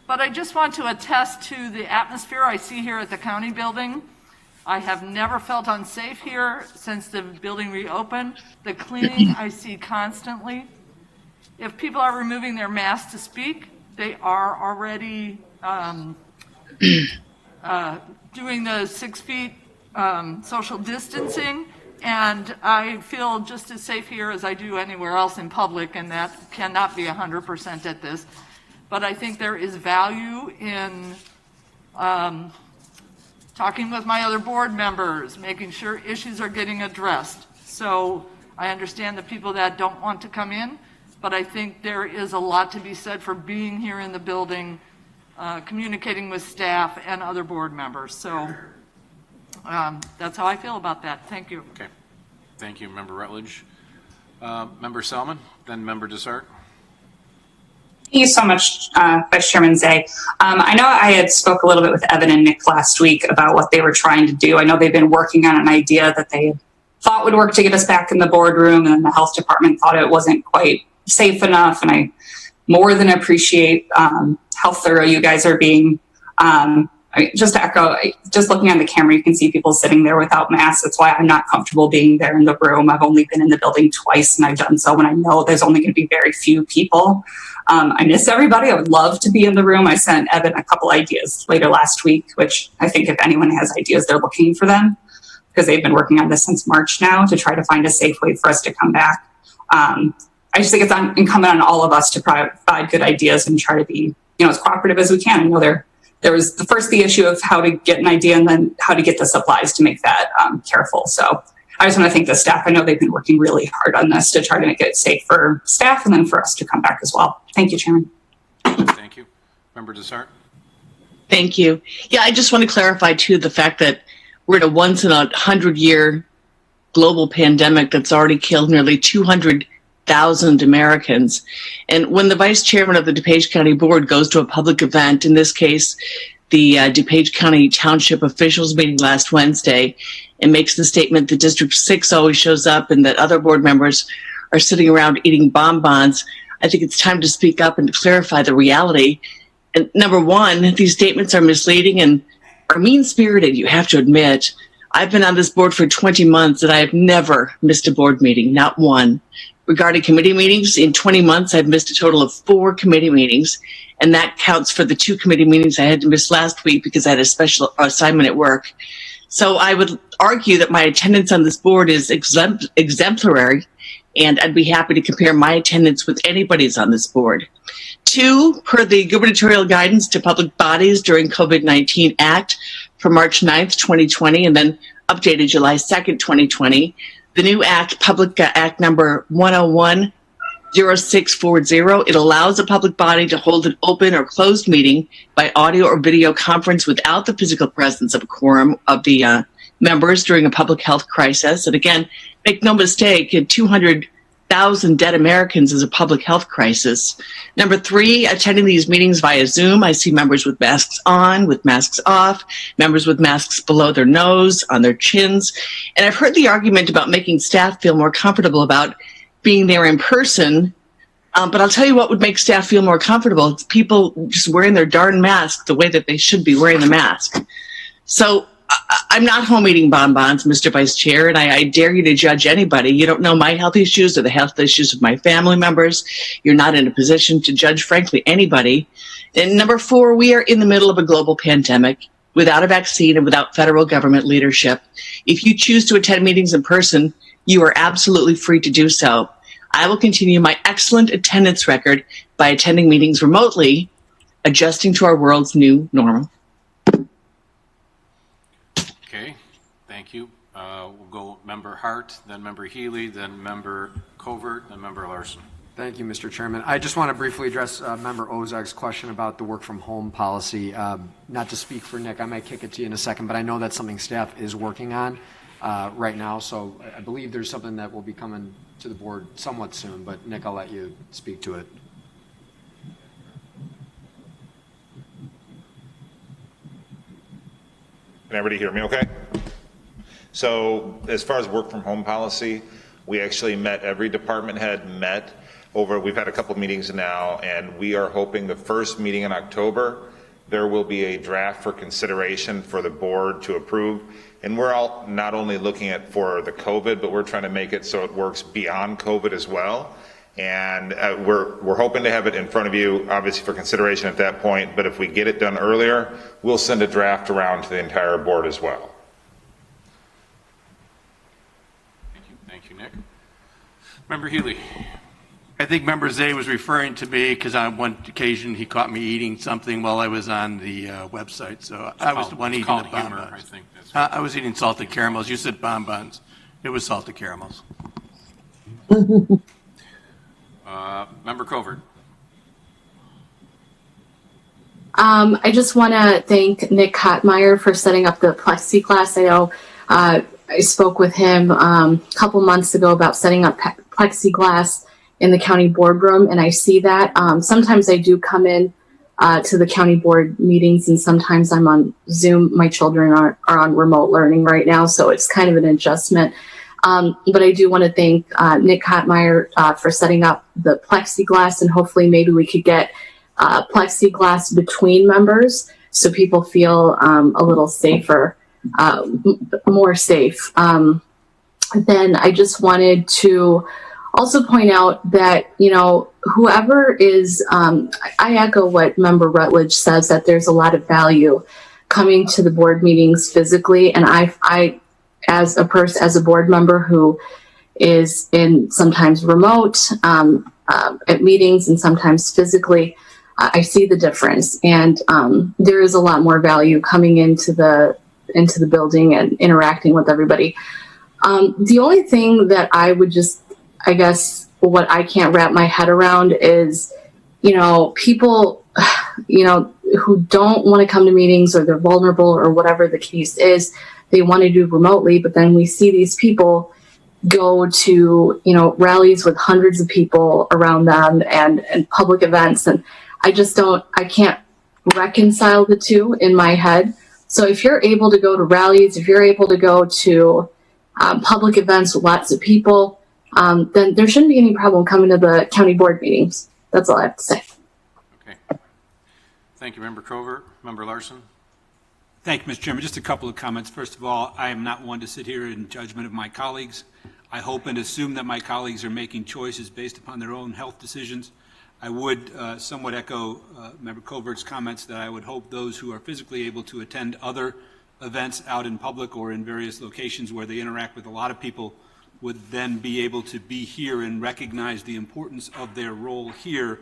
Speaker 2: But I just want to attest to the atmosphere I see here at the county building. I have never felt unsafe here since the building reopened. The cleaning I see constantly. If people are removing their masks to speak, they are already doing the 6 feet social distancing, and I feel just as safe here as I do anywhere else in public, and that cannot be 100% at this. But I think there is value in talking with my other board members, making sure issues are getting addressed. So I understand the people that don't want to come in, but I think there is a lot to be said for being here in the building, communicating with staff and other board members. So that's how I feel about that. Thank you.
Speaker 1: Okay. Thank you, Member Rutledge. Member Selman, then Member Desart.
Speaker 7: Thank you so much, Vice Chairman Zay. I know I had spoke a little bit with Evan and Nick last week about what they were trying to do. I know they've been working on an idea that they thought would work to get us back in the boardroom, and then the health department thought it wasn't quite safe enough. And I more than appreciate how thorough you guys are being. Just to echo, just looking on the camera, you can see people sitting there without masks. That's why I'm not comfortable being there in the room. I've only been in the building twice, and I've done so when I know there's only going to be very few people. I miss everybody. I would love to be in the room. I sent Evan a couple ideas later last week, which I think if anyone has ideas, they're looking for them because they've been working on this since March now to try to find a safe way for us to come back. I just think it's incumbent on all of us to provide good ideas and try to be, as cooperative as we can. I know there was the issue of how to get an idea and then how to get the supplies to make that careful. So I just want to thank the staff. I know they've been working really hard on this to try to make it safe for staff and then for us to come back as well. Thank you, Chairman.
Speaker 1: Thank you. Member Desart.
Speaker 5: Thank you. Yeah, I just want to clarify too the fact that we're in a once in 100-year global pandemic that's already killed nearly 200,000 Americans. And when the vice chairman of the DuPage County Board goes to a public event, in this case, the DuPage County Township officials meeting last Wednesday, and makes the statement that District 6 always shows up and that other board members are sitting around eating bonbons, I think it's time to speak up and to clarify the reality. And number one, these statements are misleading and are mean-spirited, you have to admit. I've been on this board for 20 months and I have never missed a board meeting, not one. Regarding committee meetings, in 20 months, I've missed a total of 4 committee meetings, and that counts for the 2 committee meetings I had to miss last week because I had a special assignment at work. So I would argue that my attendance on this board is exemplary, and I'd be happy to compare my attendance with anybody's on this board. 2, per the gubernatorial guidance to public bodies during COVID-19 Act from March 9th, 2020, and then updated July 2nd, 2020, the new Act, Public Act number 101-0640, it allows a public body to hold an open or closed meeting by audio or video conference without the physical presence of a quorum of the members during a public health crisis. And again, make no mistake, 200,000 100,000 dead Americans is a public health crisis. Number 3, attending these meetings via Zoom, I see members with masks on, with masks off, members with masks below their nose, on their chins. And I've heard the argument about making staff feel more comfortable about being there in person. But I'll tell you what would make staff feel more comfortable. It's people just wearing their darn mask the way that they should be wearing the mask. So I'm not home eating bonbons, Mr. Vice Chair, and I dare you to judge anybody. You don't know my health issues or the health issues of my family members. You're not in a position to judge, frankly, anybody. And number 4, we are in the middle of a global pandemic without a vaccine and without federal government leadership. If you choose to attend meetings in person, you are absolutely free to do so. I will continue my excellent attendance record by attending meetings remotely, adjusting to our world's new normal.
Speaker 1: Okay, thank you. We'll go Member Hart, then Member Healy, then Member Covert, then Member Larson.
Speaker 12: Thank you, Mr. Chairman. I just want to briefly address Member Ozag's question about the work from home policy. Not to speak for Nick, I might kick it to you in a second, but I know that's something staff is working on right now. So I believe there's something that will be coming to the board somewhat soon, but Nick, I'll let you speak to it.
Speaker 8: Can everybody hear me okay? So as far as work from home policy, we actually met, every department head met over, we've had a couple of meetings now, and we are hoping the first meeting in October, there will be a draft for consideration for the board to approve. And we're all not only looking at for the COVID, but we're trying to make it so it works beyond COVID as well. And we're hoping to have it in front of you, obviously for consideration at that point, but if we get it done earlier, we'll send a draft around to the entire board as well.
Speaker 1: Thank you, Nick. Member Healy.
Speaker 15: I think Member Zay was referring to me because on one occasion he caught me eating something while I was on the website. So I was the one eating the bonbons.
Speaker 1: I think that's
Speaker 15: I was eating salted caramels. You said bonbons. It was salted caramels.
Speaker 1: Member Covert.
Speaker 22: I just want to thank Nick Kottmeyer for setting up the plexiglass. I know I spoke with him a couple months ago about setting up plexiglass in the county boardroom, and I see that. Sometimes I do come in to the county board meetings, and sometimes I'm on Zoom. My children are on remote learning right now, so it's kind of an adjustment. But I do want to thank Nick Kottmeyer for setting up the plexiglass, and hopefully maybe we could get plexiglass between members so people feel a little safer, more safe. Then I just wanted to also point out that, you know, whoever is, I echo what Member Rutledge says, that there's a lot of value coming to the board meetings physically. And I as a board member who is in sometimes remote at meetings and sometimes physically, I see the difference. And there is a lot more value coming into the building and interacting with everybody. The only thing that I would just, I guess, what I can't wrap my head around is, you know, people, you know, who don't want to come to meetings, or they're vulnerable, or whatever the case is, they want to do remotely, but then we see these people go to, you know, rallies with hundreds of people around them and public events. And I can't reconcile the two in my head. So if you're able to go to rallies, if you're able to go to public events with lots of people, then there shouldn't be any problem coming to the county board meetings. That's all I have to say.
Speaker 1: Okay. Thank you, Member Covert. Member Larson.
Speaker 16: Thank you, Mr. Chairman. Just a couple of comments. First of all, I am not one to sit here in judgment of my colleagues. I hope and assume that my colleagues are making choices based upon their own health decisions. I would somewhat echo Member Covert's comments that I would hope those who are physically able to attend other events out in public or in various locations where they interact with a lot of people would then be able to be here and recognize the importance of their role here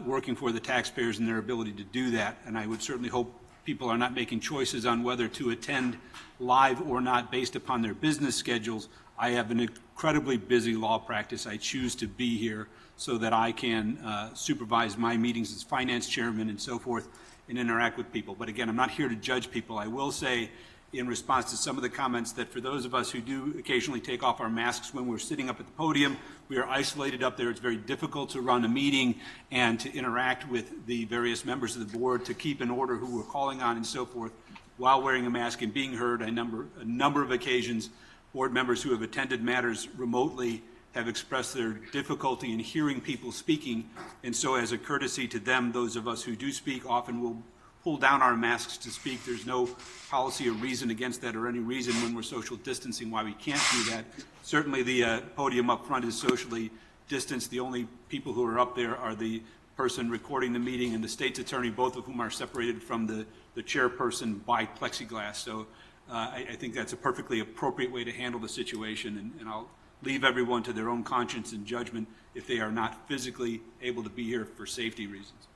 Speaker 16: working for the taxpayers and their ability to do that. And I would certainly hope people are not making choices on whether to attend live or not based upon their business schedules. I have an incredibly busy law practice. I choose to be here so that I can supervise my meetings as finance chairman and so forth and interact with people. But again, I'm not here to judge people. I will say in response to some of the comments that for those of us who do occasionally take off our masks when we're sitting up at the podium, we are isolated up there. It's very difficult to run a meeting and to interact with the various members of the board, to keep in order who we're calling on and so forth while wearing a mask and being heard. A number of occasions, board members who have attended matters remotely have expressed their difficulty in hearing people speaking. And so as a courtesy to them, those of us who do speak often will pull down our masks to speak. There's no policy or reason against that, or any reason when we're social distancing why we can't do that. Certainly the podium up front is socially distanced. The only people who are up there are the person recording the meeting and the state's attorney, both of whom are separated from the chairperson by plexiglass. So I think that's a perfectly appropriate way to handle the situation, and I'll leave everyone to their own conscience and judgment if they are not physically able to be here for safety reasons.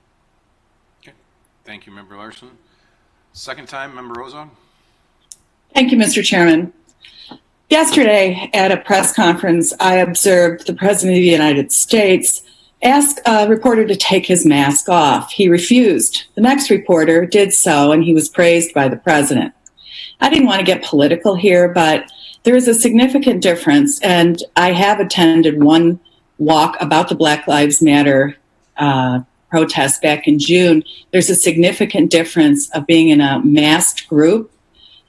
Speaker 1: Thank you, Member Larson. Second time, Member Ozog.
Speaker 17: Thank you, Mr. Chairman. Yesterday at a press conference, I observed the President of the United States ask a reporter to take his mask off. He refused. The next reporter did so, and he was praised by the President. I didn't want to get political here, but there is a significant difference, and I have attended one walk about the Black Lives Matter protest back in June. There's a significant difference of being in a masked group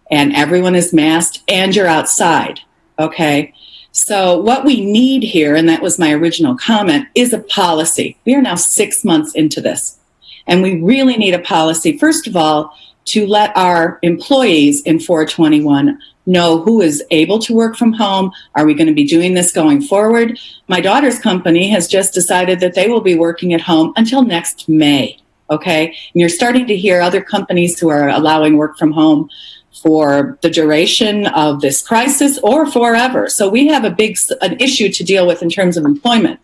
Speaker 17: and everyone is masked and you're outside, okay? So what we need here, and that was my original comment, is a policy. We are now 6 months into this, and we really need a policy, first of all, to let our employees in 421 know who is able to work from home. Are we going to be doing this going forward? My daughter's company has just decided that they will be working at home until next May, okay? And you're starting to hear other companies who are allowing work from home for the duration of this crisis or forever. So we have an issue to deal with in terms of employment.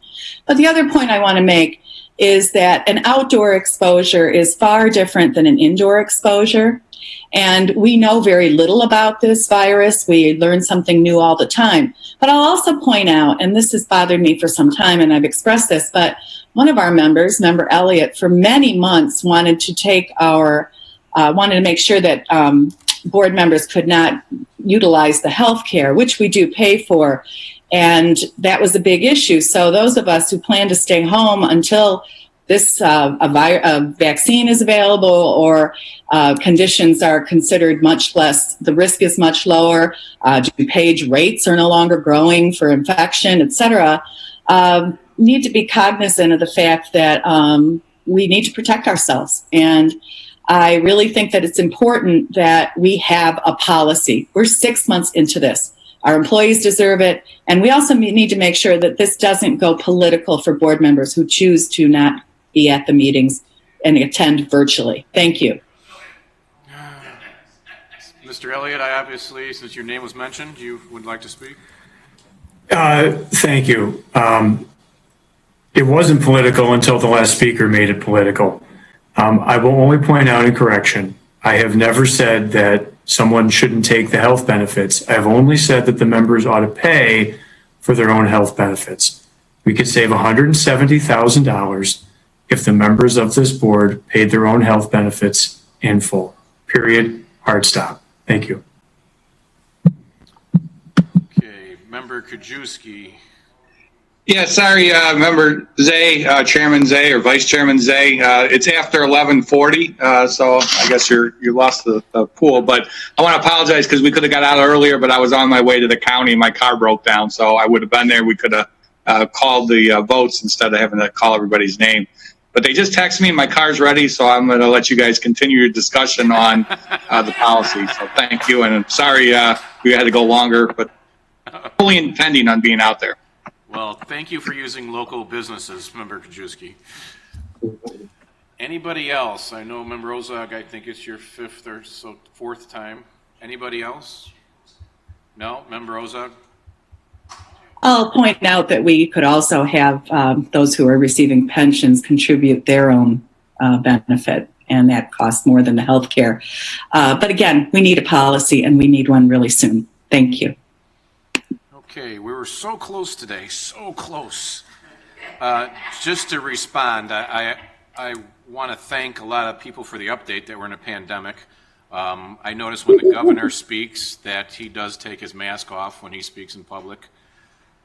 Speaker 17: But the other point I want to make is that an outdoor exposure is far different than an indoor exposure. And we know very little about this virus. We learn something new all the time. But I'll also point out, and this has bothered me for some time, and I've expressed this, but one of our members, Member Elliott, for many months wanted to make sure that board members could not utilize the health care, which we do pay for. And that was a big issue. So those of us who plan to stay home until this a vaccine is available or conditions are considered much less, the risk is much lower, DuPage rates are no longer growing for infection, et cetera, need to be cognizant of the fact that we need to protect ourselves. And I really think that it's important that we have a policy. We're 6 months into this. Our employees deserve it. And we also need to make sure that this doesn't go political for board members who choose to not be at the meetings and attend virtually. Thank you.
Speaker 1: Mr. Elliott, I obviously, since your name was mentioned, you would like to speak?
Speaker 3: Thank you. It wasn't political until the last speaker made it political. I will only point out in correction, I have never said that someone shouldn't take the health benefits. I've only said that the members ought to pay for their own health benefits. We could save $170,000 if the members of this board paid their own health benefits in full. Period. Hard stop. Thank you.
Speaker 1: Okay, Member Krajewski.
Speaker 10: Yeah, sorry, Member Zay, Chairman Zay or Vice Chairman Zay. It's after 11:40, so I guess you lost the pool. But I want to apologize because we could have got out earlier, but I was on my way to the county and my car broke down, so I would have been there. We could have called the votes instead of having to call everybody's name. But they just texted me, my car's ready, so I'm going to let you guys continue your discussion on the policy. So thank you, and I'm sorry we had to go longer, but fully intending on being out there.
Speaker 1: Well, thank you for using local businesses, Member Krajewski. Anybody else? I know Member Ozog, I think it's your fourth time. Anybody else? No? Member Ozog?
Speaker 17: I'll point out that we could also have those who are receiving pensions contribute their own benefit, and that costs more than the health care. But again, we need a policy, and we need one really soon. Thank you.
Speaker 1: Okay, we were so close today, so close. Just to respond, I want to thank a lot of people for the update that we're in a pandemic. I notice when the governor speaks that he does take his mask off when he speaks in public.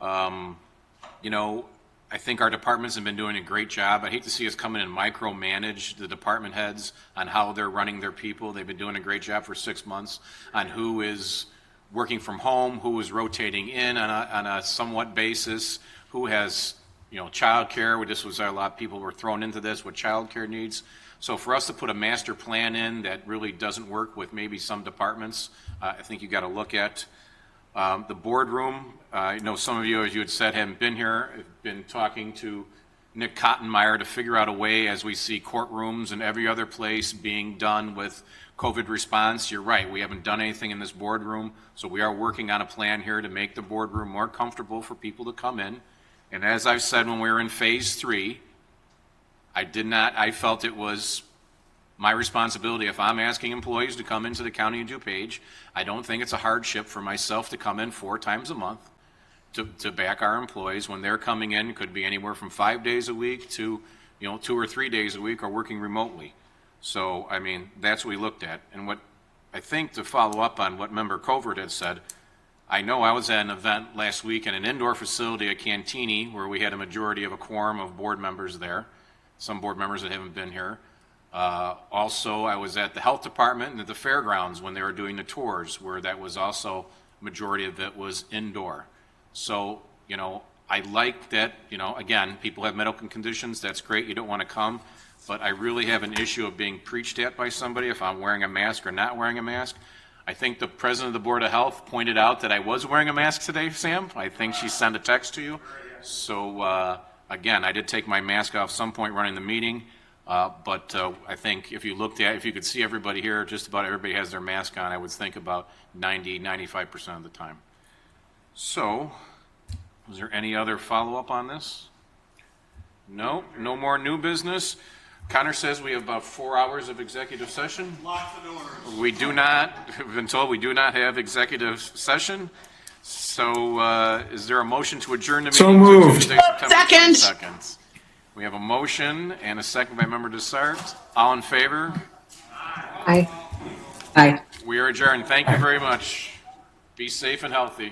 Speaker 1: You know, I think our departments have been doing a great job. I hate to see us come in and micromanage the department heads on how they're running their people. They've been doing a great job for 6 months on who is working from home, who is rotating in on a somewhat basis, who has, you know, childcare. This was a lot of people were thrown into this with childcare needs. So for us to put a master plan in that really doesn't work with maybe some departments, I think you got to look at. The boardroom, I know some of you, as you had said, haven't been here, have been talking to Nick Cottonmeyer to figure out a way, as we see courtrooms and every other place being done with COVID response. You're right, we haven't done anything in this boardroom, so we are working on a plan here to make the boardroom more comfortable for people to come in. And as I've said when we were in phase 3, I felt it was my responsibility, if I'm asking employees to come into the county of DuPage, I don't think it's a hardship for myself to come in 4 times a month to back our employees when they're coming in. Could be anywhere from 5 days a week to, you know, 2 or 3 days a week or working remotely. So, I mean, that's what we looked at. And what I think, to follow up on what Member Covert had said, I know I was at an event last week in an indoor facility at Cantini where we had a majority of a quorum of board members there, some board members that haven't been here. Also, I was at the health department and at the fairgrounds when they were doing the tours, where that was also, majority of it was indoor. So, you know, I like that, you know, again, people have medical conditions, that's great, you don't want to come, but I really have an issue of being preached at by somebody if I'm wearing a mask or not wearing a mask. I think the president of the Board of Health pointed out that I was wearing a mask today, Sam. I think she sent a text to you. So, again, I did take my mask off some point running the meeting. But I think if you could see everybody here, just about everybody has their mask on, I would think about 95% of the time. So, is there any other follow-up on this? No? No more new business? Connor says we have about 4 hours of executive session.
Speaker 14: Lots of orders.
Speaker 1: We've been told we do not have executive session. So, is there a motion to adjourn the meeting?
Speaker 3: So moved.
Speaker 1: Tuesday, September
Speaker 5: Second.
Speaker 1: 22nd? We have a motion and a second by Member Dessart. All in favor?
Speaker 22: Aye.
Speaker 17: Aye.
Speaker 1: We are adjourned. Thank you very much. Be safe and healthy.